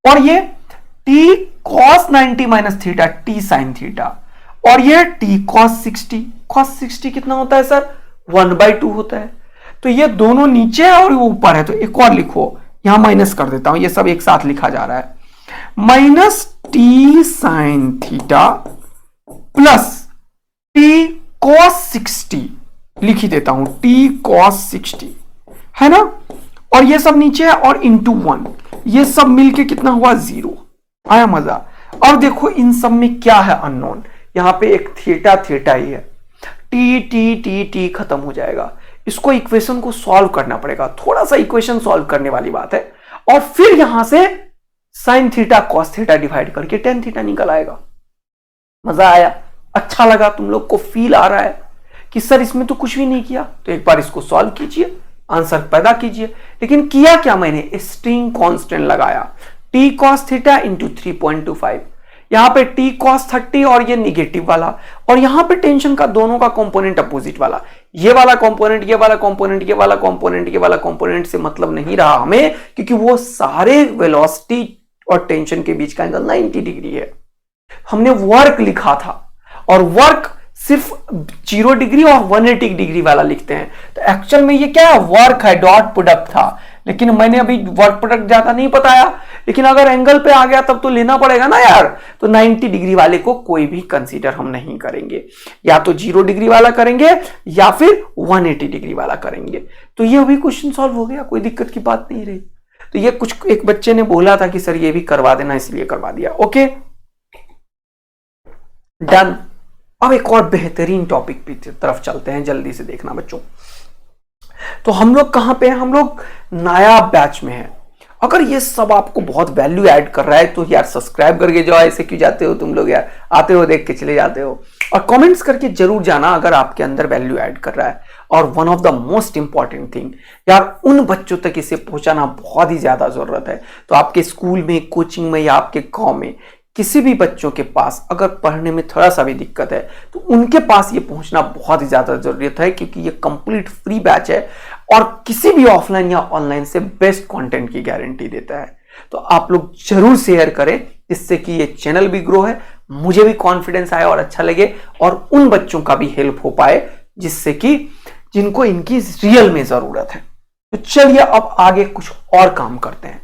Speaker 1: और ये T cos 90 minus theta, T sine theta, और ये टी cos 60, cos 60 कितना होता है सर, 1/2 होता है। तो ये दोनों नीचे है और वो ऊपर है, तो एक और लिखो, यहां माइनस कर देता हूं, ये सब एक साथ लिखा जा रहा है, minus T sine theta plus T cos 60 लिख ही देता हूं, टी cos 60 है ना, और ये सब नीचे है और इंटू 1, ये सब मिलके कितना हुआ, 0। आया मजा? और देखो इन सब में क्या है अननोन, यहां पे एक थीटा थीटा ही है, टी टी टी टी खत्म हो जाएगा, इसको इक्वेशन को सॉल्व करना पड़ेगा, थोड़ा सा इक्वेशन सॉल्व करने वाली बात है, और फिर यहां से sine theta cos theta divide करके टेन थीटा निकल आएगा। मजा आया? अच्छा लगा? तुम लोग को फील आ रहा है कि सर इसमें तो कुछ भी नहीं किया? तो एक बार इसको सॉल्व कीजिए, आंसर पैदा कीजिए। लेकिन किया क्या मैंने, स्ट्रिंग कांस्टेंट लगाया, टी कॉस थीटा इंटू 3.25, यहां पे टी cos 30 और ये निगेटिव वाला, और यहां पे टेंशन का दोनों का कंपोनेंट अपोजिट वाला, ये वाला कंपोनेंट, ये वाला कंपोनेंट, ये वाला कंपोनेंट, ये वाला कंपोनेंट से मतलब नहीं रहा हमें, क्योंकि वो सारे वेलोसिटी और टेंशन के बीच का एंगल 90 डिग्री है। हमने वर्क लिखा था और वर्क सिर्फ 0 डिग्री और 180 डिग्री वाला लिखते हैं। तो एक्चुअल में ये क्या है, वर्क है, डॉट प्रोडक्ट था, लेकिन मैंने अभी वर्क प्रोडक्ट ज्यादा नहीं बताया। लेकिन अगर एंगल पे आ गया तब तो लेना पड़ेगा ना यार। तो 90 डिग्री वाले को कोई भी कंसीडर हम नहीं करेंगे, या तो 0 डिग्री वाला करेंगे या फिर 180 डिग्री वाला करेंगे। तो ये भी क्वेश्चन सॉल्व हो गया, कोई दिक्कत की बात नहीं रही। तो ये कुछ एक बच्चे ने बोला था कि सर ये भी करवा देना, इसलिए करवा दिया। Okay done. अब एक और बेहतरीन टॉपिक की तरफ चलते हैं, जल्दी से देखना बच्चों। तो हम लोग कहां पे हैं, हम लोग नायाब बैच में हैं। अगर ये सब आपको बहुत वैल्यू ऐड कर रहा है तो यार सब्सक्राइब करके जाओ। ऐसे क्यों जाते हो तुम लोग यार, आते हो देख के चले जाते हो। और कमेंट्स करके जरूर जाना अगर आपके अंदर वैल्यू ऐड कर रहा है। और one of the most important thing यार, उन बच्चों तक इसे पहुंचाना बहुत ही ज्यादा जरूरत है। तो आपके स्कूल में, कोचिंग में या आपके गांव में किसी भी बच्चों के पास अगर पढ़ने में थोड़ा सा भी दिक्कत है तो उनके पास ये पहुंचना बहुत ही ज्यादा जरूरत है, क्योंकि ये कंप्लीट फ्री बैच है और किसी भी ऑफलाइन या ऑनलाइन से बेस्ट कंटेंट की गारंटी देता है। तो आप लोग जरूर शेयर करें, इससे कि ये चैनल भी ग्रो है, मुझे भी कॉन्फिडेंस आए और अच्छा लगे, और उन बच्चों का भी हेल्प हो पाए जिससे कि जिनको इनकी रियल में जरूरत है। तो चलिए अब आगे कुछ और काम करते हैं।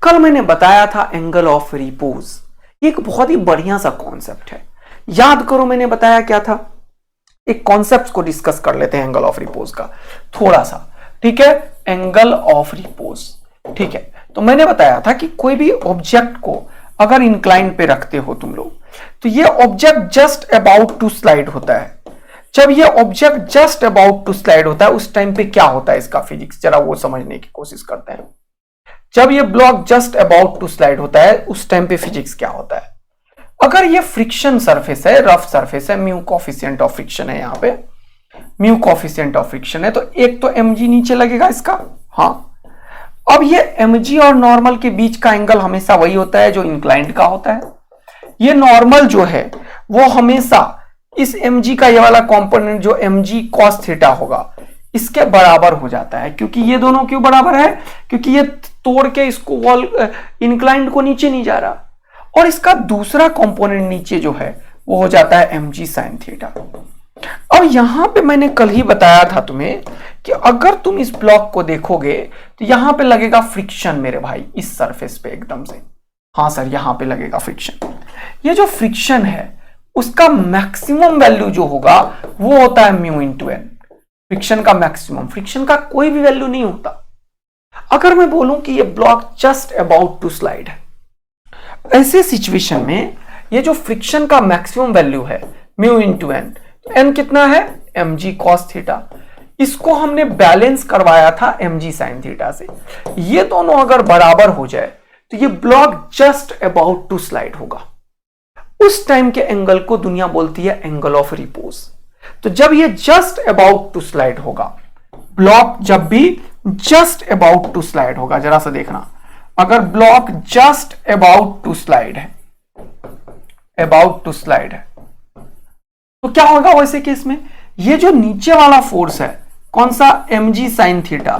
Speaker 1: कल मैंने बताया था एंगल ऑफ रिपोज, एक बहुत ही बढ़िया सा कॉन्सेप्ट है। याद करो मैंने बताया क्या था, एक कॉन्सेप्ट को डिस्कस कर लेते हैं एंगल ऑफ रिपोज का थोड़ा सा। ठीक है, एंगल ऑफ रिपोज। ठीक है, तो मैंने बताया था कि कोई भी ऑब्जेक्ट को अगर इंक्लाइन पे रखते हो तुम लोग, तो ये object just about to slide होता है। जब ये object just about to slide होता है उस टाइम पे क्या होता है, इसका फिजिक्स जरा वो समझने की कोशिश करते हैं। जब ये block just about to slide होता है उस टाइम पे फिजिक्स क्या होता है। अगर ये फ्रिक्शन सरफेस है, रफ सरफेस है, म्यू कोफिशिएंट ऑफ फ्रिक्शन है, यहां पे म्यू कोफिशिएंट ऑफ फ्रिक्शन है, तो एक तो mg नीचे लगेगा इसका। हाँ, अब ये mg और नॉर्मल के बीच का एंगल हमेशा वही होता है जो इंक्लाइंड का होता है। ये नॉर्मल जो है वो हमेशा इस mg का ये वाला कंपोनेंट जो mg cos थीटा होगा इसके बराबर हो जाता है। क्योंकि ये दोनों क्यों बराबर है, क्योंकि ये तोड़ के इसको वॉल इंक्लाइंड को नीचे नहीं जा रहा, और इसका दूसरा कंपोनेंट नीचे जो है वो हो जाता है mg sin थीटा। अब यहां पे मैंने कल ही बताया था तुम्हें कि अगर तुम इस ब्लॉक को देखोगे तो यहां पे लगेगा फ्रिक्शन मेरे भाई, इस सरफेस पे एकदम से। हाँ सर, यहां पे लगेगा फ्रिक्शन। ये जो फ्रिक्शन है उसका मैक्सिमम वैल्यू जो होगा वो होता है म्यू इंटू एन। फ्रिक्शन का मैक्सिमम, फ्रिक्शन का कोई भी वैल्यू नहीं होता। अगर मैं बोलूं कि ये block just about to slide है, ऐसे सिचुएशन में ये जो फ्रिक्शन का मैक्सिमम वैल्यू है म्यू इंटू एन, तो एन कितना है mg cos थीटा। इसको हमने बैलेंस करवाया था mg sin थीटा से। ये दोनों अगर बराबर हो जाए तो ये block just about to slide होगा। उस टाइम के एंगल को दुनिया बोलती है एंगल ऑफ रिपोज। तो जब ये जस्ट अबाउट टू स्लाइड होगा, ब्लॉक जब भी जस्ट अबाउट टू स्लाइड होगा, जरा सा देखना, अगर block just about to slide है, अबाउट टू स्लाइड है, तो क्या होगा वैसे केस में, ये जो नीचे वाला फोर्स है कौन सा mg sin थीटा,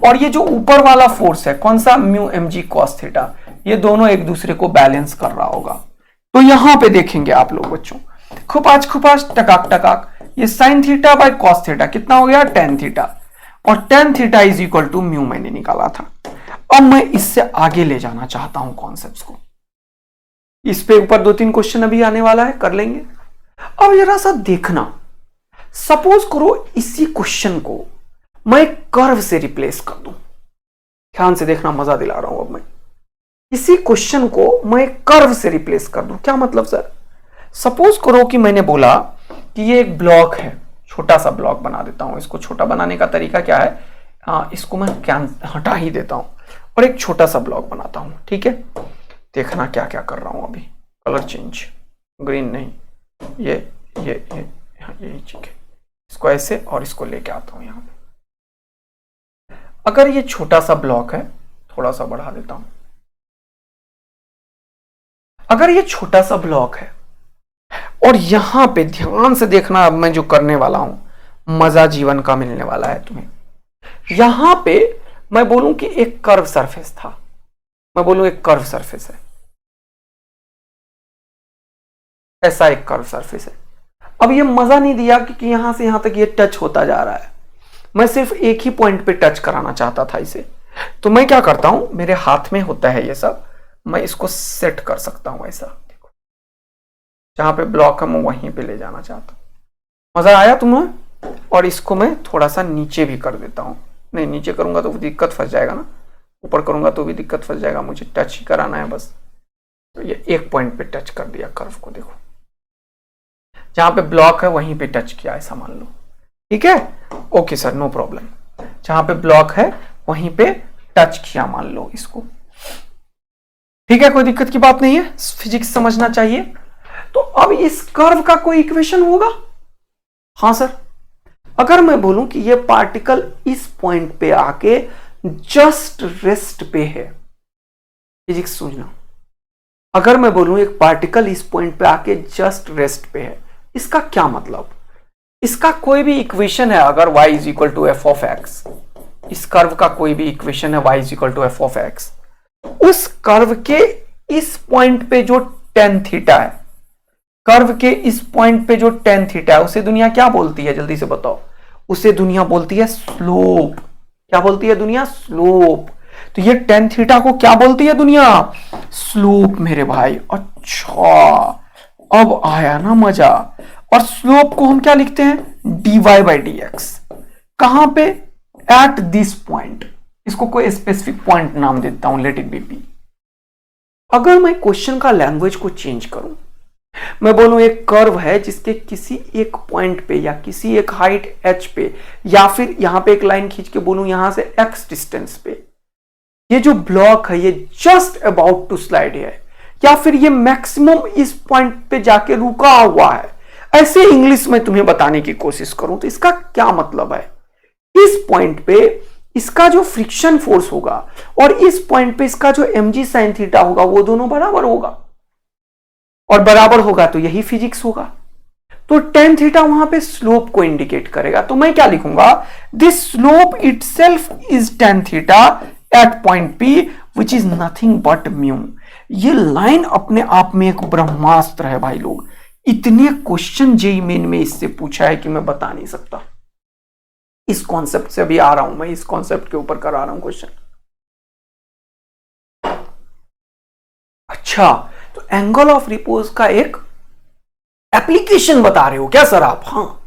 Speaker 1: और ये जो ऊपर वाला फोर्स है कौन सा म्यू mg cos थीटा, ये दोनों एक दूसरे को बैलेंस कर रहा होगा। तो यहां पे देखेंगे आप लोग बच्चों, खुपाच टकाक टकाक, ये sin theta by cos theta कितना हो गया tan थीटा, और tan theta is equal to mu मैंने निकाला था। अब मैं इससे आगे ले जाना चाहता हूं कॉन्सेप्ट्स को। इस पे ऊपर 2-3 क्वेश्चन अभी आने वाला है, कर लेंगे। अब जरा सा देखना, सपोज करो इसी क्वेश्चन को मैं कर्व से रिप्लेस कर दूं। ध्यान से देखना, मजा दिला रहा हूं। अब मैं इसी क्वेश्चन को मैं कर्व से रिप्लेस कर दूं। क्या मतलब सर, सपोज करो कि मैंने बोला कि ये एक ब्लॉक है, छोटा सा ब्लॉक बना देता हूं। इसको छोटा बनाने का तरीका क्या है, इसको मैं हटा ही देता हूं और एक छोटा सा ब्लॉक बनाता हूं। ठीक है, देखना क्या क्या कर रहा हूं अभी। कलर चेंज, ग्रीन नहीं, ये यही ठीक है। इसको ऐसे और इसको लेके आता हूं यहां पे। अगर ये छोटा सा ब्लॉक है, थोड़ा सा बढ़ा देता हूं। अगर ये छोटा सा ब्लॉक है और यहां पे ध्यान से देखना, अब मैं जो करने वाला हूं मजा जीवन का मिलने वाला है तुम्हें। यहां पे मैं बोलूं कि एक कर्व सरफेस था, मैं बोलूं एक कर्व सरफेस है, ऐसा एक कर्व सरफेस है। अब ये मजा नहीं दिया कि यहां से यहां तक ये टच होता जा रहा है। मैं सिर्फ एक ही पॉइंट पे टच कराना चाहता था इसे। तो मैं क्या करता हूं, मेरे हाथ में होता है ये सब, मैं इसको सेट कर सकता हूं ऐसा। देखो जहां पे ब्लॉक है मैं वहीं पे ले जाना चाहता हूं। मजा आया तुम्हें? और इसको मैं थोड़ा सा नीचे भी कर देता हूं। नहीं, नीचे करूंगा तो दिक्कत फंस जाएगा ना, ऊपर करूंगा तो भी दिक्कत फंस जाएगा, मुझे टच ही कराना है बस। तो ये एक पॉइंट पे टच कर दिया कर्व को, देखो जहां पे ब्लॉक है वहीं पे टच किया ऐसा मान लो। ठीक है, ओके सर, नो प्रॉब्लम। जहां पे ब्लॉक है वहीं पे टच किया मान लो इसको। ठीक है, कोई दिक्कत की बात नहीं है, फिजिक्स समझना चाहिए। तो अब इस कर्व का कोई इक्वेशन होगा? हाँ सर, अगर मैं बोलूं कि ये पार्टिकल इस पॉइंट पे आके जस्ट रेस्ट पे है, फिजिक्स समझना। अगर मैं बोलूं एक पार्टिकल इस पॉइंट पे आके जस्ट रेस्ट पे है, इसका क्या मतलब? इसका कोई भी इक्वेशन है अगर y is equal to F of X, इस कर्व का कोई भी इक्वेशन है y is equal to F of X, उस कर्व के इस पॉइंट पे जो टेन थीटा है, कर्व के इस पॉइंट पे जो टेन थीटा है, उसे दुनिया क्या बोलती है? जल्दी से बताओ। उसे दुनिया बोलती है स्लोप। क्या बोलती है दुनिया? स्लोप। तो ये टेन थीटा को क्या बोलती है दुनिया? स्लोप मेरे भाई। अच्छा, अब आया ना मजा। और स्लोप को हम क्या लिखते हैं? dy by D x. कहां पे? At this point. इसको कोई स्पेसिफिक पॉइंट नाम देता हूं, लेट इट बी पी। अगर मैं क्वेश्चन का लैंग्वेज को चेंज करूं, मैं बोलूं एक कर्व है जिसके किसी एक पॉइंट पे या किसी एक हाइट h पे, या फिर यहां पे एक लाइन खींच के बोलूं यहां से x डिस्टेंस पे, ये जो ब्लॉक है ये जस्ट अबाउट टू स्लाइड है, या फिर ये मैक्सिमम इस पॉइंट पे जाके रुका हुआ है, ऐसे इंग्लिश में तुम्हें बताने की कोशिश करूं तो इसका क्या मतलब है? इस पॉइंट पे इसका जो फ्रिक्शन फोर्स होगा और इस पॉइंट पे इसका जो mg sin थीटा होगा वो दोनों बराबर होगा, और बराबर होगा तो यही फिजिक्स होगा। तो टेन थीटा वहां पे स्लोप को इंडिकेट करेगा। तो मैं क्या लिखूंगा? This slope itself is tan theta at point P which is nothing but mu. ये लाइन अपने आप में एक ब्रह्मास्त्र है भाई लोग। इतने क्वेश्चन जेईई मेन में इससे पूछा है कि मैं बता नहीं सकता। इस कॉन्सेप्ट से अभी आ रहा हूं मैं, इस कॉन्सेप्ट के ऊपर करा रहा हूं क्वेश्चन। अच्छा, तो एंगल ऑफ रिपोज का एक एप्लीकेशन बता रहे हो क्या सर आप? हाँ,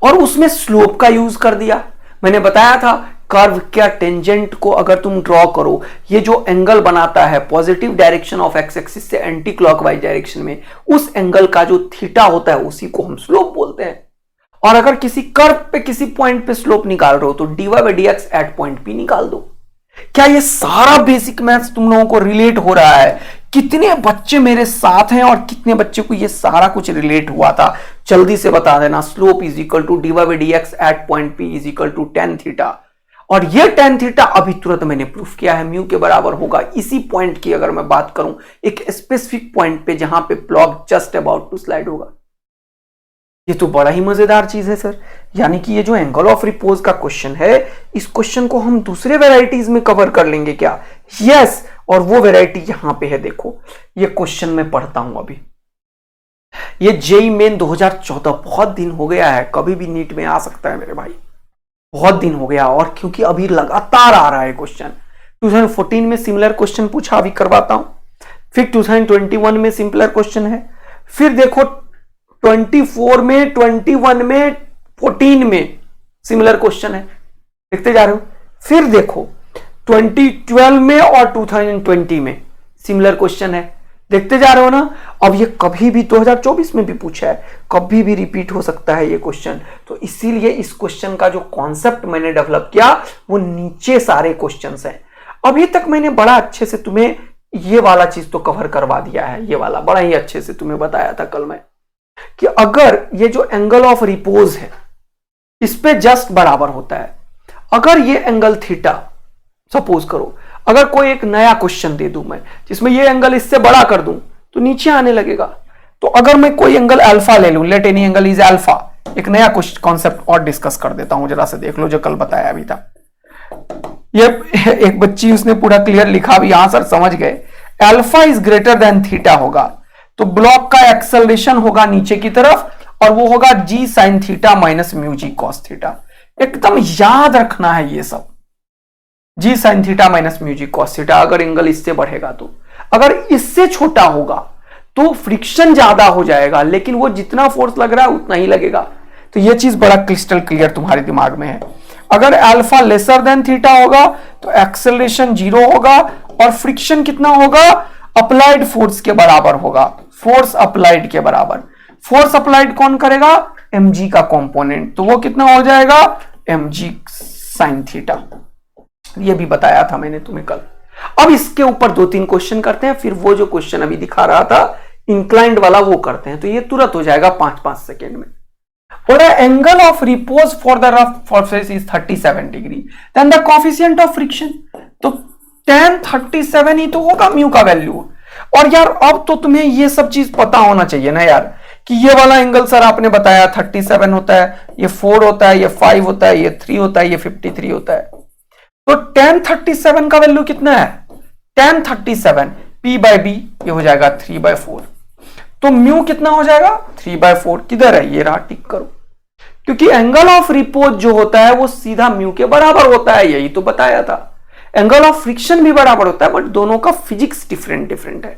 Speaker 1: और उसमें स्लोप का यूज कर दिया। मैंने बताया था कर्व क्या टेंजेंट को अगर तुम ड्रॉ करो, ये जो एंगल बनाता है positive direction of x axis से एंटी क्लॉकवाइज डायरेक्शन में, उस एंगल का जो थीटा होता है उसी को हम स्लोप बोलते हैं। और अगर किसी कर्व पे किसी पॉइंट पे स्लोप निकाल रहे हो तो dy by D X at point P निकाल दो। क्या ये सारा बेसिक मैथ्स तुम लोगों को रिलेट हो रहा है? कितने बच्चे मेरे साथ हैं और कितने बच्चे को ये सारा कुछ रिलेट हुआ था? जल्दी से बता देना। Slope is equal to dy by D X at point P is equal to tan theta, और ये टेन थीटा अभी तुरंत मैंने प्रूफ किया है म्यू के बराबर होगा। इसी पॉइंट की अगर मैं बात करूं, एक स्पेसिफिक पॉइंट पे जहां पे block just about to slide होगा। ये तो बड़ा ही मजेदार चीज है सर। यानी कि ये जो एंगल ऑफ रिपोज का क्वेश्चन है, इस क्वेश्चन को हम दूसरे वेराइटीज में कवर कर लेंगे क्या? यस, और वो वेराइटी यहां पे है। देखो ये क्वेश्चन मैं पढ़ता हूं अभी। ये जेईई मेन 2014, बहुत दिन हो गया है, कभी भी नीट में आ सकता है मेरे भाई, बहुत दिन हो गया। और क्योंकि अभी लगातार आ रहा है क्वेश्चन, 2014 में सिमिलर क्वेश्चन पूछा, अभी करवाता हूं। फिर 2021 में सिंपलर क्वेश्चन है, फिर देखो 24 में, 21 में, 14 में सिमिलर क्वेश्चन है, देखते जा रहे हो। फिर देखो 2012 में और 2020 में सिमिलर क्वेश्चन है, देखते जा रहे हो ना। अब ये कभी भी 2024 में भी पूछा है, कभी भी रिपीट हो सकता है ये क्वेश्चन। तो इसीलिए इस क्वेश्चन का जो कॉन्सेप्ट मैंने डेवलप किया वो नीचे सारे क्वेश्चंस हैं। अभी तक मैंने बड़ा अच्छे से तुम्हें ये वाला चीज तो कवर करवा दिया है, ये वाला बड़ा ही अच्छे से तुम्हें बताया था कल मैं, कि अगर ये जो एंगल ऑफ रिपोज है इस पे जस्ट बराबर होता है, अगर ये एंगल थीटा, सपोज करो अगर कोई एक नया क्वेश्चन दे दूं मैं जिसमें ये एंगल इससे बड़ा कर दूं तो नीचे आने लगेगा। तो अगर मैं कोई एंगल अल्फा ले लूं, let any angle is alpha, एक नया कॉन्सेप्ट और डिस्कस कर देता हूं, जरा से देख लो जो कल बताया अभी था। ये एक बच्ची उसने पूरा क्लियर लिखा भी, यहां सर समझ गए, alpha is greater than theta होगा तो ब्लॉक का एक्सेलरेशन होगा नीचे की तरफ और वो होगा जी साइन थीटा माइनस म्यू जी कॉस थीटा। एकदम याद रखना है ये सब, जी साइन थीटा माइनस म्यू जी कॉस थीटा। अगर एंगल इससे बढ़ेगा तो, अगर इससे छोटा होगा तो फ्रिक्शन ज्यादा हो जाएगा, लेकिन वो जितना फोर्स लग रहा है उतना ही लगेगा। तो ये चीज बड़ा क्रिस्टल क्लियर तुम्हारे दिमाग में है। अगर अल्फा लेसर देन थीटा होगा तो एक्सेलरेशन 0 होगा और फ्रिक्शन कितना होगा, अप्लाइड फोर्स के बराबर होगा, फोर्स अप्लाइड के बराबर। फोर्स अप्लाइड कौन करेगा, mg का कंपोनेंट, तो वो कितना हो जाएगा mg साइन थीटा। ये भी बताया था मैंने तुम्हें कल। अब इसके ऊपर 2-3 क्वेश्चन करते हैं, फिर वो जो क्वेश्चन अभी दिखा रहा था इंक्लाइंड वाला वो करते हैं, तो ये तुरंत हो जाएगा 5-5 सेकेंड में। और angle of repose for the rough surface is 37 degree, then the coefficient of friction, तो tan 37 ही तो होगा म्यू का वैल्यू। और यार अब तो तुम्हें ये सब चीज पता होना चाहिए ना यार, कि ये वाला एंगल सर आपने बताया 37 होता है, ये 4 होता है, ये 5 होता है, ये 3 होता है, ये 53 होता है। तो tan 37 का वैल्यू कितना है, tan 37 p बाय बी, ये हो जाएगा 3/4। तो म्यू कितना हो जाएगा 3/4। किधर है, ये रहा, टिक करो, क्योंकि एंगल ऑफ रिपोज जो होता है वो सीधा म्यू के बराबर होता है, यही तो बताया था। एंगल ऑफ फ्रिक्शन भी बराबर होता है, बट दोनों का फिजिक्स डिफरेंट डिफरेंट है।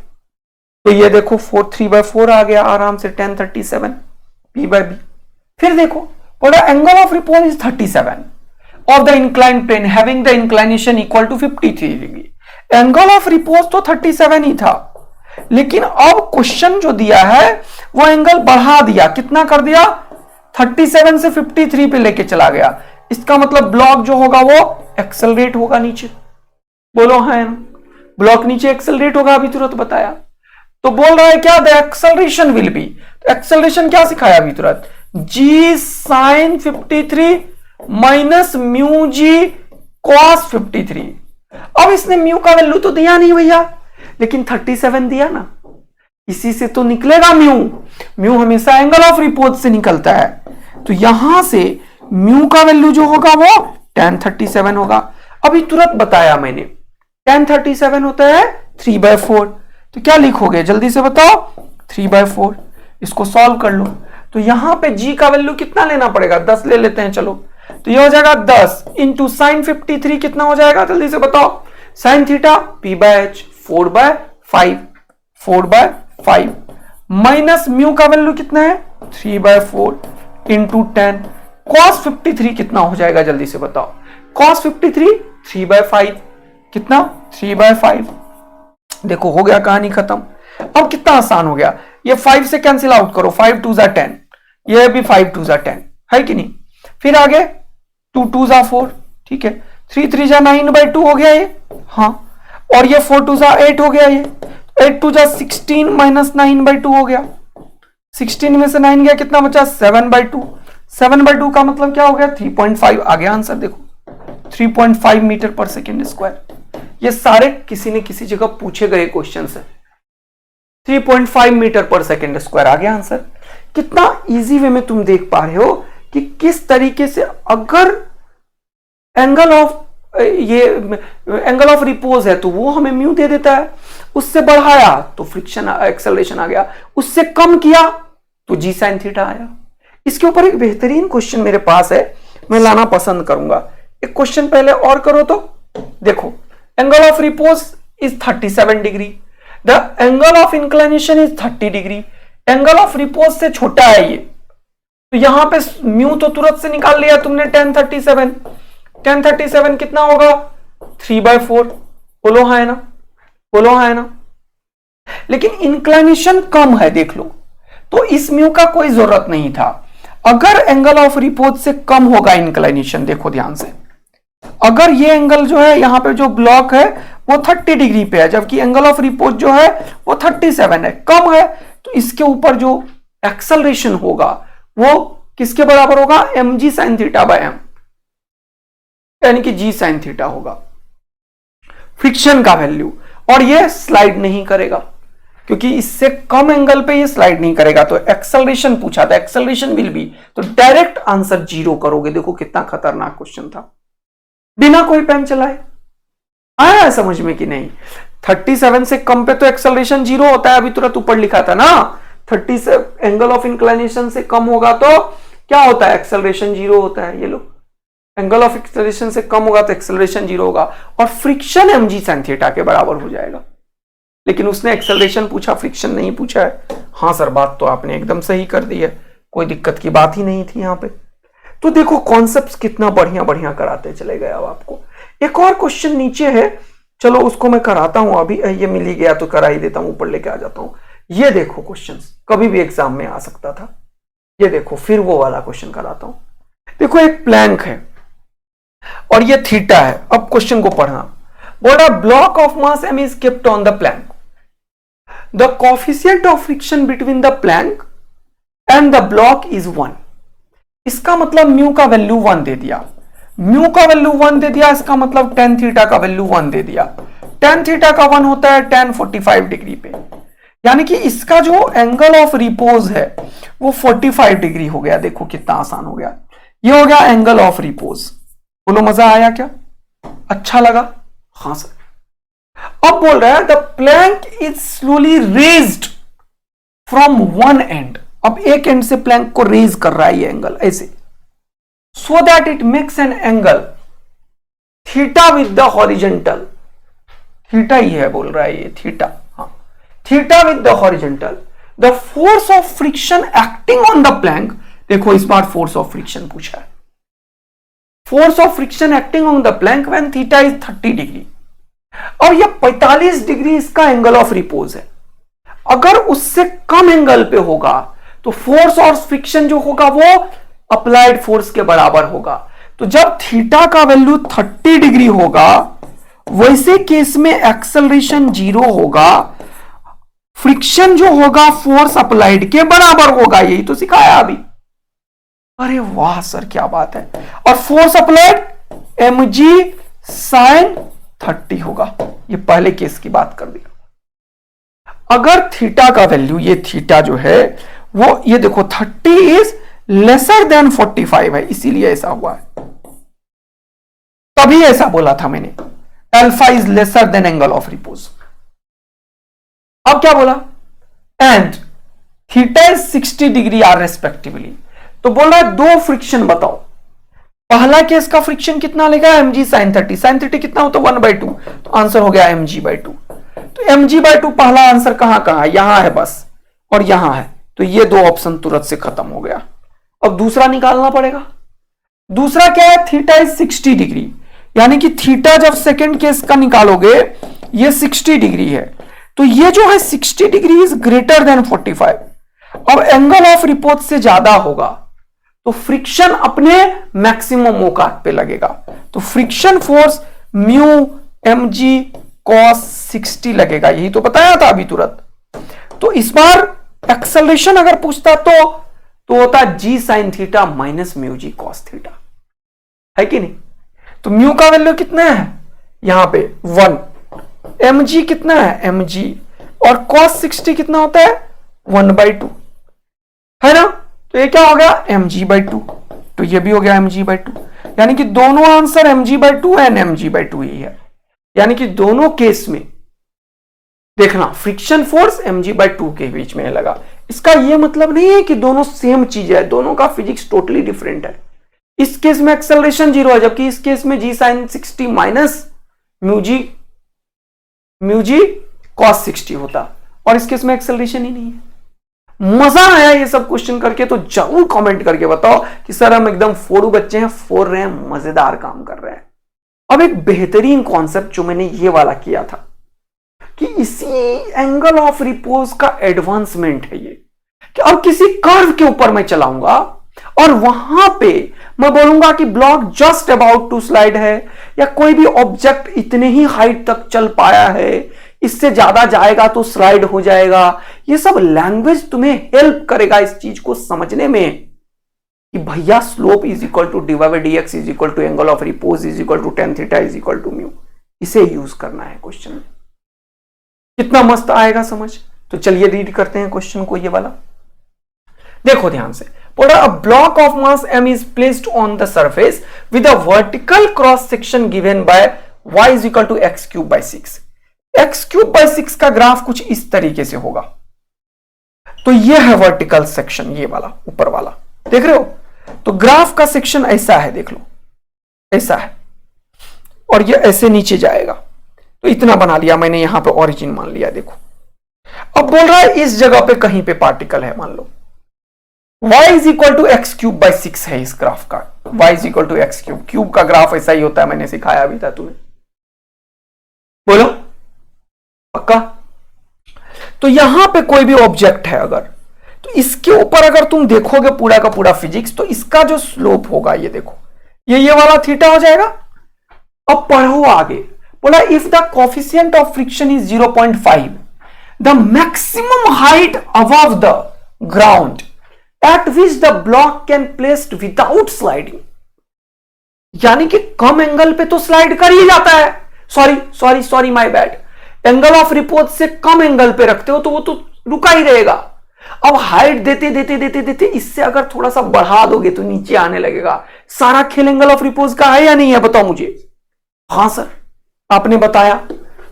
Speaker 1: तो ये देखो 3/4 आ गया आराम से, tan 37 p बाय बी। फिर देखो बोला angle of repose is 37 of the inclined plane having the inclination equal to 53 degree. Angle of repose तो 37 ही था, लेकिन अब क्वेश्चन जो दिया है वो एंगल बढ़ा दिया, कितना कर दिया, 37 से 53 पे लेके चला गया। इसका मतलब ब्लॉक जो होगा वो एक्सेलरेट होगा नीचे, बोलो हाँ, ब्लॉक नीचे एक्सेलरेट होगा, अभी तुरंत बताया। तो बोल रहा है क्या, द एक्सेलरेशन विल बी, तो एक्सेलरेशन क्या सिखाया अभी तुरंत, जी साइन 53 माइनस म्यू जी कॉस 53। अब इसने म्यू का वैल्यू तो दिया नहीं भैया, लेकिन 37 दिया ना, इसी से तो निकलेगा म्यू। म्यू हमेशा एंगल ऑफ रिपोज से निकलता है, तो यहां से म्यू का वैल्यू जो होगा वो tan 37 होगा। अभी तुरंत बताया मैंने, tan 37 होता है 3/4। तो क्या लिखोगे जल्दी से बताओ, 3/4। इसको सॉल्व कर लो, तो यहां पे g का वैल्यू कितना लेना पड़ेगा, 10 ले लेते हैं चलो। तो ये हो जाएगा 10 इंटू साइन 53 कितना हो जाएगा जल्दी से बताओ, sine theta p/h 4/5 minus mu का वैल्यू कितना है 3/4 इंटू 10 cos 53 कितना हो जाएगा जल्दी से बताओ, cos 53 3/5 कितना 3/5। देखो हो गया, कहानी खत्म। अब कितना आसान हो गया, ये 5 से कैंसिल आउट करो, 5 2 10, ये भी 5 2 10 है कि नहीं। फिर आगे 2 2 4, ठीक है, 3 3 9/2 हो गया ये, हाँ, और ये 4 2 8 हो गया, ये 8 2 16 माइनस 9/2 हो गया। 16 में से 9 गया, कितना बचा 7/2। 7/2 का मतलब क्या हो गया 3.5 आ गया आंसर। देखो 3.5 मीटर पर सेकेंड स्क्वायर, ये सारे किसी ने किसी जगह पूछे गए क्वेश्चन है। 3.5 मीटर पर सेकेंड स्क्वायर आ गया आंसर। कितना इजी वे में तुम देख पा रहे हो कि किस तरीके से अगर एंगल ऑफ रिपोज है तो वो हमें म्यू दे देता है, उससे बढ़ाया तो फ्रिक्शन एक्सेलरेशन आ गया, उससे कम किया तो जी साइन थीटा आया। इसके ऊपर एक बेहतरीन क्वेश्चन मेरे पास है, मैं लाना पसंद करूंगा। एक क्वेश्चन पहले और करो तो देखो, angle of repose is 37 degree, the angle of inclination is 30 degree. Angle of repose से छोटा है ये, तो यहां पे म्यू तो तुरंत से निकाल लिया तुमने, tan 37। tan 37 कितना होगा 3/4, बोलो हाँ है ना, बोलो हाँ है ना। लेकिन इंक्लिनेशन कम है देख लो, तो इस म्यू का कोई जरूरत नहीं था। अगर एंगल ऑफ रिपोज से कम होगा इंक्लिनेशन, देखो ध्यान से, अगर ये एंगल जो है यहां पे जो ब्लॉक है वो 30 डिग्री पे है, जबकि एंगल ऑफ रिपोज जो है वो 37 है, कम है, तो इसके ऊपर जो एक्सेलरेशन होगा वो किसके बराबर होगा, mg sin theta bye m, यानी कि g sin थीटा होगा फ्रिक्शन का वैल्यू। और ये स्लाइड नहीं करेगा, क्योंकि इससे कम एंगल पे ये स्लाइड नहीं करेगा। तो एक्सेलरेशन पूछा था, एक्सेलरेशन विल बी, तो डायरेक्ट आंसर 0 करोगे। देखो कितना खतरनाक क्वेश्चन था, बिना कोई पेन चलाए। आया समझ में कि नहीं। 37 से कम पे तो एक्सेलरेशन 0 होता है, अभी तुरंत ऊपर लिखा था ना, 30 से एंगल ऑफ इंक्लिनेशन से कम होगा तो क्या होता है, एक्सेलरेशन जीरो होता है। ये लो, एंगल ऑफ एक्सेलरेशन से कम होगा तो एक्सेलरेशन जीरो होगा और फ्रिक्शन mg sin थीटा के बराबर हो जाएगा। लेकिन उसने एक्सेलरेशन पूछा, फ्रिक्शन नहीं पूछा है। हाँ सर, बात तो आपने एकदम सही कर दी है, कोई दिक्कत की बात ही नहीं थी यहां पे। तो देखो कॉन्सेप्ट्स कितना बढ़िया बढ़िया कराते चले गए। अब आपको एक और क्वेश्चन नीचे है, चलो उसको मैं कराता हूं अभी। ये मिल ही गया तो करा ही देता हूं, ऊपर लेके आ जाता हूं। ये देखो क्वेश्चंस कभी भी एग्जाम में आ सकता था। ये देखो फिर वो वाला क्वेश्चन कराता हूं। देखो एक प्लैंक है और ये थीटा है। अब क्वेश्चन को पढ़ना। बोला block of mass m is kept on the plank. The coefficient of friction between the plank and the block is 1. इसका मतलब म्यू का वैल्यू 1 दे दिया, म्यू का वैल्यू 1 दे दिया, इसका मतलब tan थीटा का वैल्यू 1 दे दिया। tan थीटा का 1 होता है tan 45 डिग्री पे, यानी कि इसका जो एंगल ऑफ रिपोज है वो 45 डिग्री हो गया। देखो कितना आसान हो गया, ये हो गया एंगल ऑफ रिपोज। बोलो मजा आया क्या, अच्छा लगा? हाँ सर। अब बोल रहा है the plank is slowly raised from one and. अब एक एंड से प्लैंक को रेज कर रहा है ये एंगल ऐसे, so that it makes an angle theta with the horizontal. Theta ही है बोल रहा है ये, थीटा, हाँ, theta with the horizontal. The force of friction acting on the plank, देखो इस बार फोर्स ऑफ फ्रिक्शन पूछा है। Force of friction acting on the plank when theta is 30 degree. और ये 45 डिग्री इसका एंगल ऑफ रिपोज है। अगर उससे कम एंगल पे होगा तो फोर्स और फ्रिक्शन जो होगा वो अप्लाइड फोर्स के बराबर होगा। तो जब थीटा का वैल्यू 30 डिग्री होगा वैसे केस में एक्सेलरेशन जीरो होगा, फ्रिक्शन जो होगा फोर्स अप्लाइड के बराबर होगा। यही तो सिखाया अभी। अरे वाह सर क्या बात है। और फोर्स अप्लाइड mg sin 30 होगा। ये पहले केस की बात कर दी। अगर थीटा का वैल्यू, ये थीटा जो है वो ये देखो 30 इज लेसर देन 45 है, इसीलिए ऐसा हुआ है। तभी ऐसा बोला था मैंने, alpha is lesser than angle of repose. अब क्या बोला, and theta is 60 degree are respectively. तो बोल रहा है दो फ्रिक्शन बताओ। पहला केस का फ्रिक्शन कितना लेगा, mg sin 30। sin 30 कितना होता है 1/2, तो आंसर हो गया mg/2। तो mg/2 पहला आंसर कहां कहां है, यहां है बस और यहां है। तो ये दो ऑप्शन तुरंत से खत्म हो गया। अब दूसरा निकालना पड़ेगा। दूसरा क्या है, थीटा इज 60 डिग्री, यानी कि थीटा जब सेकेंड केस का निकालोगे ये 60 डिग्री है, तो ये जो है 60 डिग्री इज ग्रेटर देन 45। अब एंगल ऑफ रिपोज से ज्यादा होगा तो फ्रिक्शन अपने मैक्सिमम औकात पे लगेगा। तो friction force mu mg cos 60 लगेगा। यही तो बताया था अभी तुरंत। तो इस बार एक्सेलरेशन अगर पूछता तो होता g sin theta minus mu g cos theta, है कि नहीं। तो म्यू का वैल्यू कितना है यहां पे 1, mg कितना है mg, और cos 60 कितना होता है 1/2, है ना। तो ये क्या हो गया mg/2, तो ये भी हो गया mg/2, यानी कि दोनों आंसर mg/2 एंड mg/2 ही है। यानी कि दोनों केस में देखना फ्रिक्शन फोर्स mg/2 के बीच में लगा। इसका ये मतलब नहीं है कि दोनों सेम चीज है, दोनों का फिजिक्स टोटली डिफरेंट है। इस केस में एक्सेलरेशन जीरो है, जबकि इस केस में g sin 60 minus mu g cos 60 होता, और इस केस में एक्सेलरेशन ही नहीं है। मजा आया ये सब क्वेश्चन करके तो जरूर कमेंट करके बताओ कि सर हम एकदम फोड़ू बच्चे हैं, फोड़ रहे हैं, मजेदार काम कर रहे हैं। अब एक बेहतरीन कॉन्सेप्ट जो मैंने ये वाला किया था कि इसी एंगल ऑफ रिपोज का एडवांसमेंट है ये, कि अब किसी कर्व के ऊपर मैं चलाऊंगा और वहां पे मैं बोलूंगा कि block just about to slide है, या कोई भी ऑब्जेक्ट इतने ही हाइट तक चल पाया है, इससे ज्यादा जाएगा तो स्लाइड हो जाएगा। ये सब लैंग्वेज तुम्हें हेल्प करेगा इस चीज को समझने में कि भैया slope is equal to dy by dx is equal to angle of repose is equal to tan theta is equal to mu. इसे यूज करना है क्वेश्चन में। कितना मस्त आएगा समझ। तो चलिए रीड करते हैं क्वेश्चन को, ये वाला देखो ध्यान से। a block of mass m is placed on the surface with a vertical cross section given by y is equal to x cube by 6। x cube by 6 का ग्राफ कुछ इस तरीके से होगा। तो ये है वर्टिकल सेक्शन, ये वाला ऊपर वाला देख रहे हो। तो ग्राफ का सेक्शन ऐसा है, देख लो ऐसा है, और ये ऐसे नीचे जाएगा। तो इतना बना लिया मैंने, यहां पे ओरिजिन मान लिया। देखो अब बोल रहा है इस जगह पे कहीं पे पार्टिकल है, मान लो y is equal to x cube by 6 है इस ग्राफ का। y is equal to x cube, cube का ग्राफ ऐसा ही होता है, मैंने सिखाया भी था तुम्हें। बोलो पक्का? तो यहां पे कोई भी ऑब्जेक्ट है अगर, तो इसके ऊपर अगर तुम देखोगे पूरा का पूरा फिजिक्स, तो इसका जो स्लोप होगा ये देखो, ये वाला थीटा हो जाएगा। अब पढ़ो आगे, बोला if the coefficient of friction is 0.5, the maximum height above the ground eight which the block can placed without sliding. यानी कि कम एंगल पे तो स्लाइड कर ही जाता है, sorry my bad, angle of repose से कम एंगल पे रखते हो तो वो तो रुका ही रहेगा। अब हाइट देते इससे अगर थोड़ा सा बढ़ा दोगे तो नीचे आने लगेगा। सारा खेल एंगल ऑफ रिपोज का है या नहीं है, बताओ मुझे। हाँ सर, आपने बताया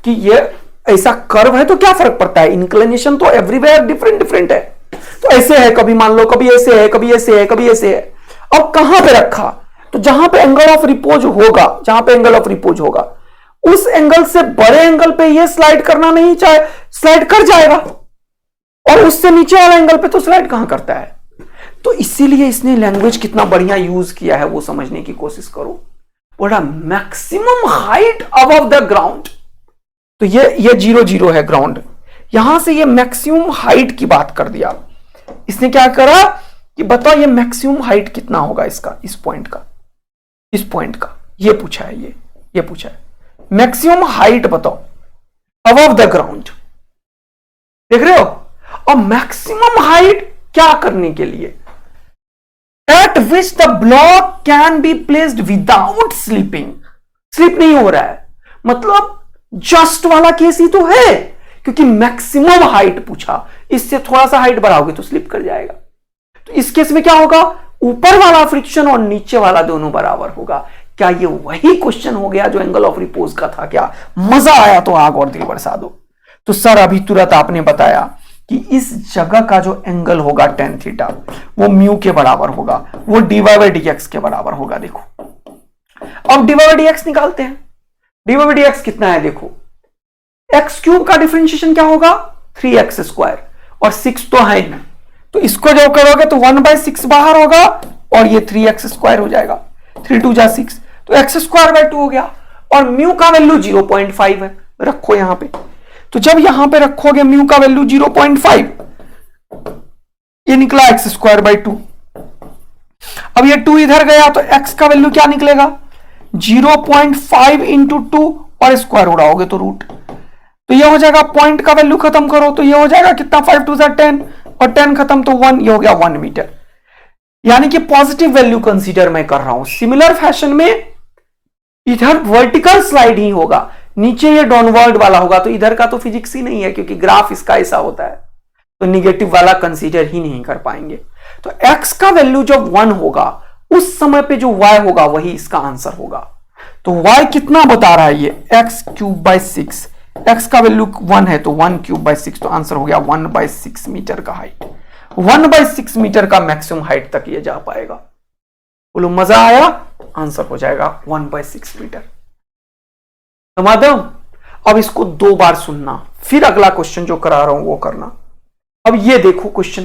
Speaker 1: कि ये ऐसा कर्व है तो क्या फर्क पड़ता है, इंक्लिनेशन तो एवरीवेयर डिफरेंट है। तो ऐसे है, कभी मान लो कभी ऐसे है, कभी ऐसे है, कभी ऐसे है। अब कहां पे रखा, तो जहां पे एंगल ऑफ रिपोज होगा, जहां पे एंगल ऑफ रिपोज होगा उस एंगल से बड़े एंगल पे ये स्लाइड करना नहीं चाहे, स्लाइड कर जाएगा, और उससे नीचे वाला एंगल पे तो स्लाइड कहां करता है। तो इसीलिए इसने लैंग्वेज कितना बढ़िया यूज किया है वो समझने की कोशिश करो। बोला maximum height above the ground, तो ये 0 है ग्राउंड, यहां से ये मैक्सिमम हाइट की बात कर दिया। इसने क्या करा कि बताओ ये मैक्सिमम हाइट कितना होगा इसका, इस पॉइंट का, ये पूछा है, ये पूछा है मैक्सिमम हाइट बताओ अबव द ग्राउंड, देख रहे हो। और मैक्सिमम हाइट क्या करने के लिए, at which the block can be placed without slipping, slip नहीं हो रहा है, मतलब जस्ट वाला केस ही तो है, क्योंकि मैक्सिमम हाइट पूछा, इससे थोड़ा सा हाइट बढ़ाओगे तो स्लिप कर जाएगा। तो इस केस में क्या होगा, ऊपर वाला फ्रिक्शन और नीचे वाला दोनों बराबर होगा। क्या ये वही क्वेश्चन हो गया जो एंगल ऑफ रिपोज का था? क्या मजा आया तो आग और दिल बरसा दो। तो सर अभी तुरंत आपने बताया कि इस जगह का जो एंगल होगा tan थीटा वो म्यू के बराबर होगा, वो dy बाई dx के बराबर होगा। देखो अब dy बाई dx निकालते हैं। dy बाई dx कितना है, देखो एक्स क्यूब का डिफरेंशिएशन क्या होगा 3x स्क्वायर, और 6 तो है नहीं, तो इसको जो करोगे तो 1/6 बाहर होगा और ये 3x स्क्वायर हो जाएगा, 3 2 जा 6, तो x स्क्वायर बाई 2 हो गया। और म्यू का वैल्यू 0.5 है, रखो यहां पे। तो जब यहां पे रखोगे म्यू का वैल्यू 0.5, ये निकला x स्क्वायर बाई 2। अब ये 2 इधर गया तो x का वैल्यू क्या निकलेगा 0.5 इंटू 2 और स्क्वायर उड़ाओगे तो रूट, तो ये हो जाएगा पॉइंट का वैल्यू खत्म करो तो ये हो जाएगा कितना 5 2 10 और 10 खत्म तो 1, ये हो गया 1 मीटर। यानी कि पॉजिटिव वैल्यू कंसीडर मैं कर रहा हूं। सिमिलर फैशन में इधर वर्टिकल स्लाइड ही होगा, नीचे ये डाउनवर्ड वाला होगा, तो इधर का तो फिजिक्स ही नहीं है क्योंकि ग्राफ इसका ऐसा होता है, तो निगेटिव वाला कंसीडर ही नहीं कर पाएंगे। तो x का वैल्यू जब 1 होगा उस समय पे जो y होगा वही इसका आंसर होगा। तो y कितना बता रहा है, ये x क्यूब बाई 6, x का वैल्यू 1 है तो 1 क्यूब बाई 6, तो आंसर हो गया 1/6 मीटर का हाइट। 1/6 मीटर का मैक्सिमम हाइट तक ये जा पाएगा। बोलो मजा आया, आंसर हो जाएगा 1/6 मीटर। समझ दो। अब इसको 2 बार सुनना, फिर अगला क्वेश्चन जो करा रहा हूं वो करना। अब ये देखो क्वेश्चन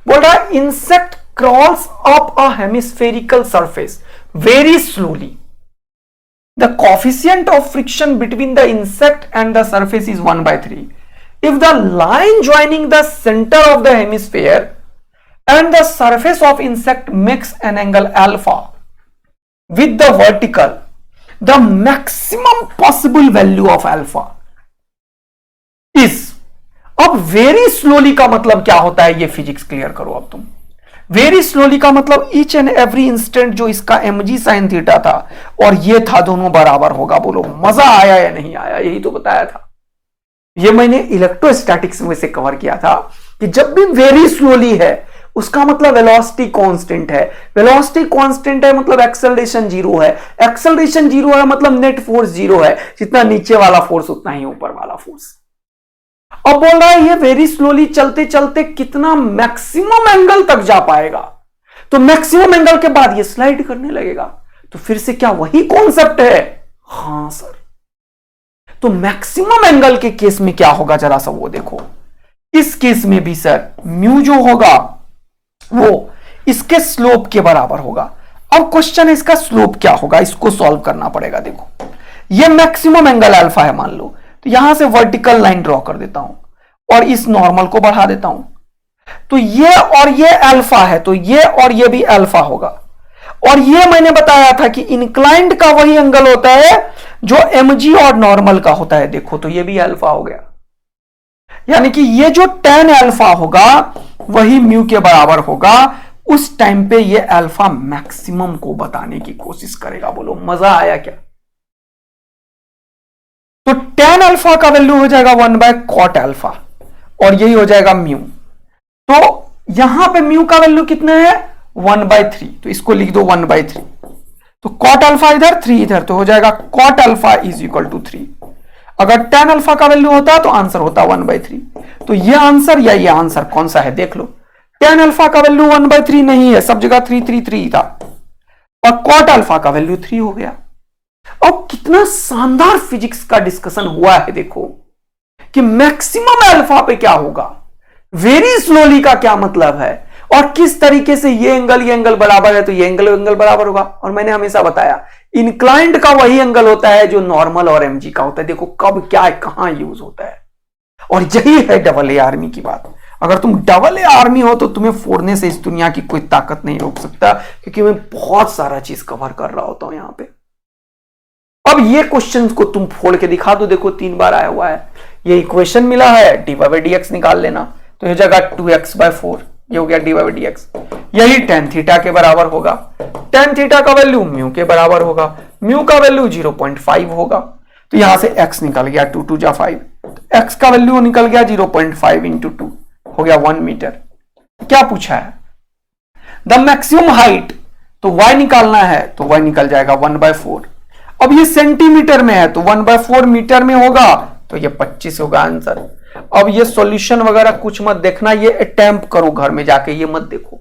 Speaker 1: बोल रहा है insect crawls up a hemispherical surface very slowly, the coefficient of friction between the insect and the surface is 1/3. If the line joining the center of the hemisphere and the surface of insect makes an angle alpha with the vertical, the maximum possible value of alpha is, अब very slowly का मतलब क्या होता है ये physics clear करो अब तुम। वेरी स्लोली का मतलब ईच एंड एवरी इंस्टेंट जो इसका mg sin थीटा था और ये था दोनों बराबर होगा। बोलो मजा आया या नहीं आया, यही तो बताया था। ये मैंने इलेक्ट्रोस्टैटिक्स में से कवर किया था कि जब भी वेरी स्लोली है उसका मतलब वेलोसिटी कांस्टेंट है, वेलोसिटी कांस्टेंट है मतलब एक्सेलरेशन 0 है, एक्सेलरेशन 0 है मतलब नेट फोर्स 0 है, जितना नीचे वाला फोर्स उतना ही ऊपर वाला फोर्स। अब बोल रहा है ये वेरी स्लोली चलते चलते कितना मैक्सिमम एंगल तक जा पाएगा, तो मैक्सिमम एंगल के बाद ये स्लाइड करने लगेगा। तो फिर से क्या वही कॉन्सेप्ट है? हां सर। तो मैक्सिमम एंगल के केस में क्या होगा जरा सा वो देखो। इस केस में भी सर म्यू जो होगा वो इसके स्लोप के बराबर होगा। अब क्वेश्चन है इसका स्लोप क्या होगा, इसको सॉल्व करना पड़ेगा। देखो ये मैक्सिमम एंगल अल्फा है मान लो, तो यहां से वर्टिकल लाइन ड्रॉ कर देता हूं और इस नॉर्मल को बढ़ा देता हूं। तो ये और ये अल्फा है, तो ये और ये भी अल्फा होगा। और ये मैंने बताया था कि इंक्लाइंड का वही एंगल होता है जो mg और नॉर्मल का होता है। देखो तो ये भी अल्फा हो गया, यानी कि ये जो tan अल्फा होगा वही म्यू के बराबर होगा। उस टाइम पे ये अल्फा मैक्सिमम को बताने की कोशिश करेगा। बोलो मजा आया क्या? तो tan अल्फा का वैल्यू हो जाएगा 1/cot अल्फा और यही हो जाएगा म्यू। तो यहां पे म्यू का वैल्यू कितना है? 1/3, तो इसको लिख दो 1/3। तो cot अल्फा इधर 3 इधर, तो हो जाएगा cot alpha is equal to 3। अगर tan अल्फा का वैल्यू होता तो आंसर होता 1/3। तो ये आंसर या ये आंसर कौन सा है देख लो। tan अल्फा का वैल्यू 1/3 नहीं है, सब जगह 3 था, और cot अल्फा का वैल्यू 3 हो गया। अब कितना शानदार फिजिक्स का डिस्कशन हुआ है देखो कि मैक्सिमम अल्फा पे क्या होगा, वेरी स्लोली का क्या मतलब है, और किस तरीके से ये एंगल बराबर है तो ये एंगल बराबर होगा। और मैंने हमेशा बताया इंक्लाइंड का वही एंगल होता है जो नॉर्मल और mg का होता है। देखो कब क्या है, कहां यूज होता है, और यही है डबल ए आर्मी की बात। अगर तुम डबल ए आर्मी हो तो तुम्हें फोड़ने से इस दुनिया की कोई ताकत नहीं रोक सकता, क्योंकि मैं बहुत सारा चीज कवर कर रहा होता हूं यहां पे। अब ये क्वेश्चन को तुम फोड़ के दिखा दो, देखो 3 बार आया हुआ है। ये इक्वेशन मिला है, dy/dx निकाल लेना, तो ये जगह 2x/4, ये हो गया dy/dx। यही tan थीटा के बराबर होगा। tan थीटा का वैल्यू म्यू के बराबर होगा, म्यू का वैल्यू 0.5 होगा। तो यहां से x निकल गया, 2 2 जा 5, तो x का वैल्यू निकल गया 0.5 इंटू 2, हो गया 1 मीटर। क्या पूछा है? द मैक्सिमम हाइट, तो y निकालना है, तो y निकल जाएगा 1/4। अब ये सेंटीमीटर में है तो 1/4 मीटर में होगा, तो ये 25 होगा आंसर। अब ये सॉल्यूशन वगैरह कुछ मत देखना, ये अटेम्प्ट करो घर में जाके, ये मत देखो।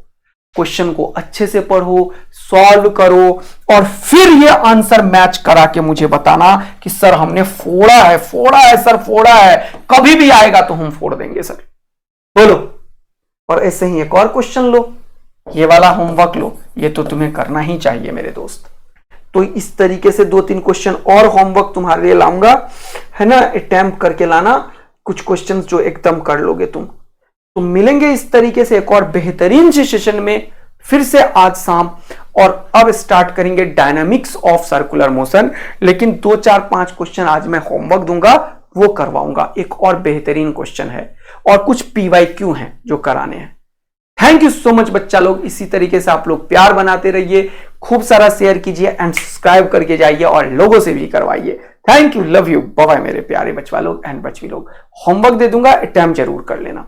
Speaker 1: क्वेश्चन को अच्छे से पढ़ो, सॉल्व करो, और फिर ये आंसर मैच करा के मुझे बताना कि सर हमने फोड़ा है सर, फोड़ा है। कभी भी आएगा तो हम फोड़ देंगे सर, बोलो। और ऐसे ही एक और क्वेश्चन लो, ये वाला होमवर्क लो, ये तो तुम्हें करना ही चाहिए मेरे दोस्त। तो इस तरीके से 2-3 क्वेश्चन और होमवर्क तुम्हारे लिए लाऊंगा, है ना, अटेम्प्ट करके लाना। कुछ क्वेश्चंस जो एकदम कर लोगे तुम मिलेंगे इस तरीके से एक और बेहतरीन से सेशन में फिर से आज शाम। और अब स्टार्ट करेंगे डायनामिक्स ऑफ सर्कुलर मोशन, लेकिन 2-4-5 क्वेश्चन आज मैं होमवर्क दूंगा, वो करवाऊंगा। एक और बेहतरीन क्वेश्चन है और कुछ PYQ हैं जो कराने हैं। थैंक यू सो मच बच्चा लोग, इसी तरीके से आप लोग प्यार बनाते रहिए, खूब सारा शेयर कीजिए एंड सब्सक्राइब करके जाइए और लोगों से भी करवाइए। Thank you, love you, bye bye मेरे प्यारे बचवा लोग एंड बचवी लोग। होमवर्क दे दूंगा, अटेम्प्ट जरूर कर लेना।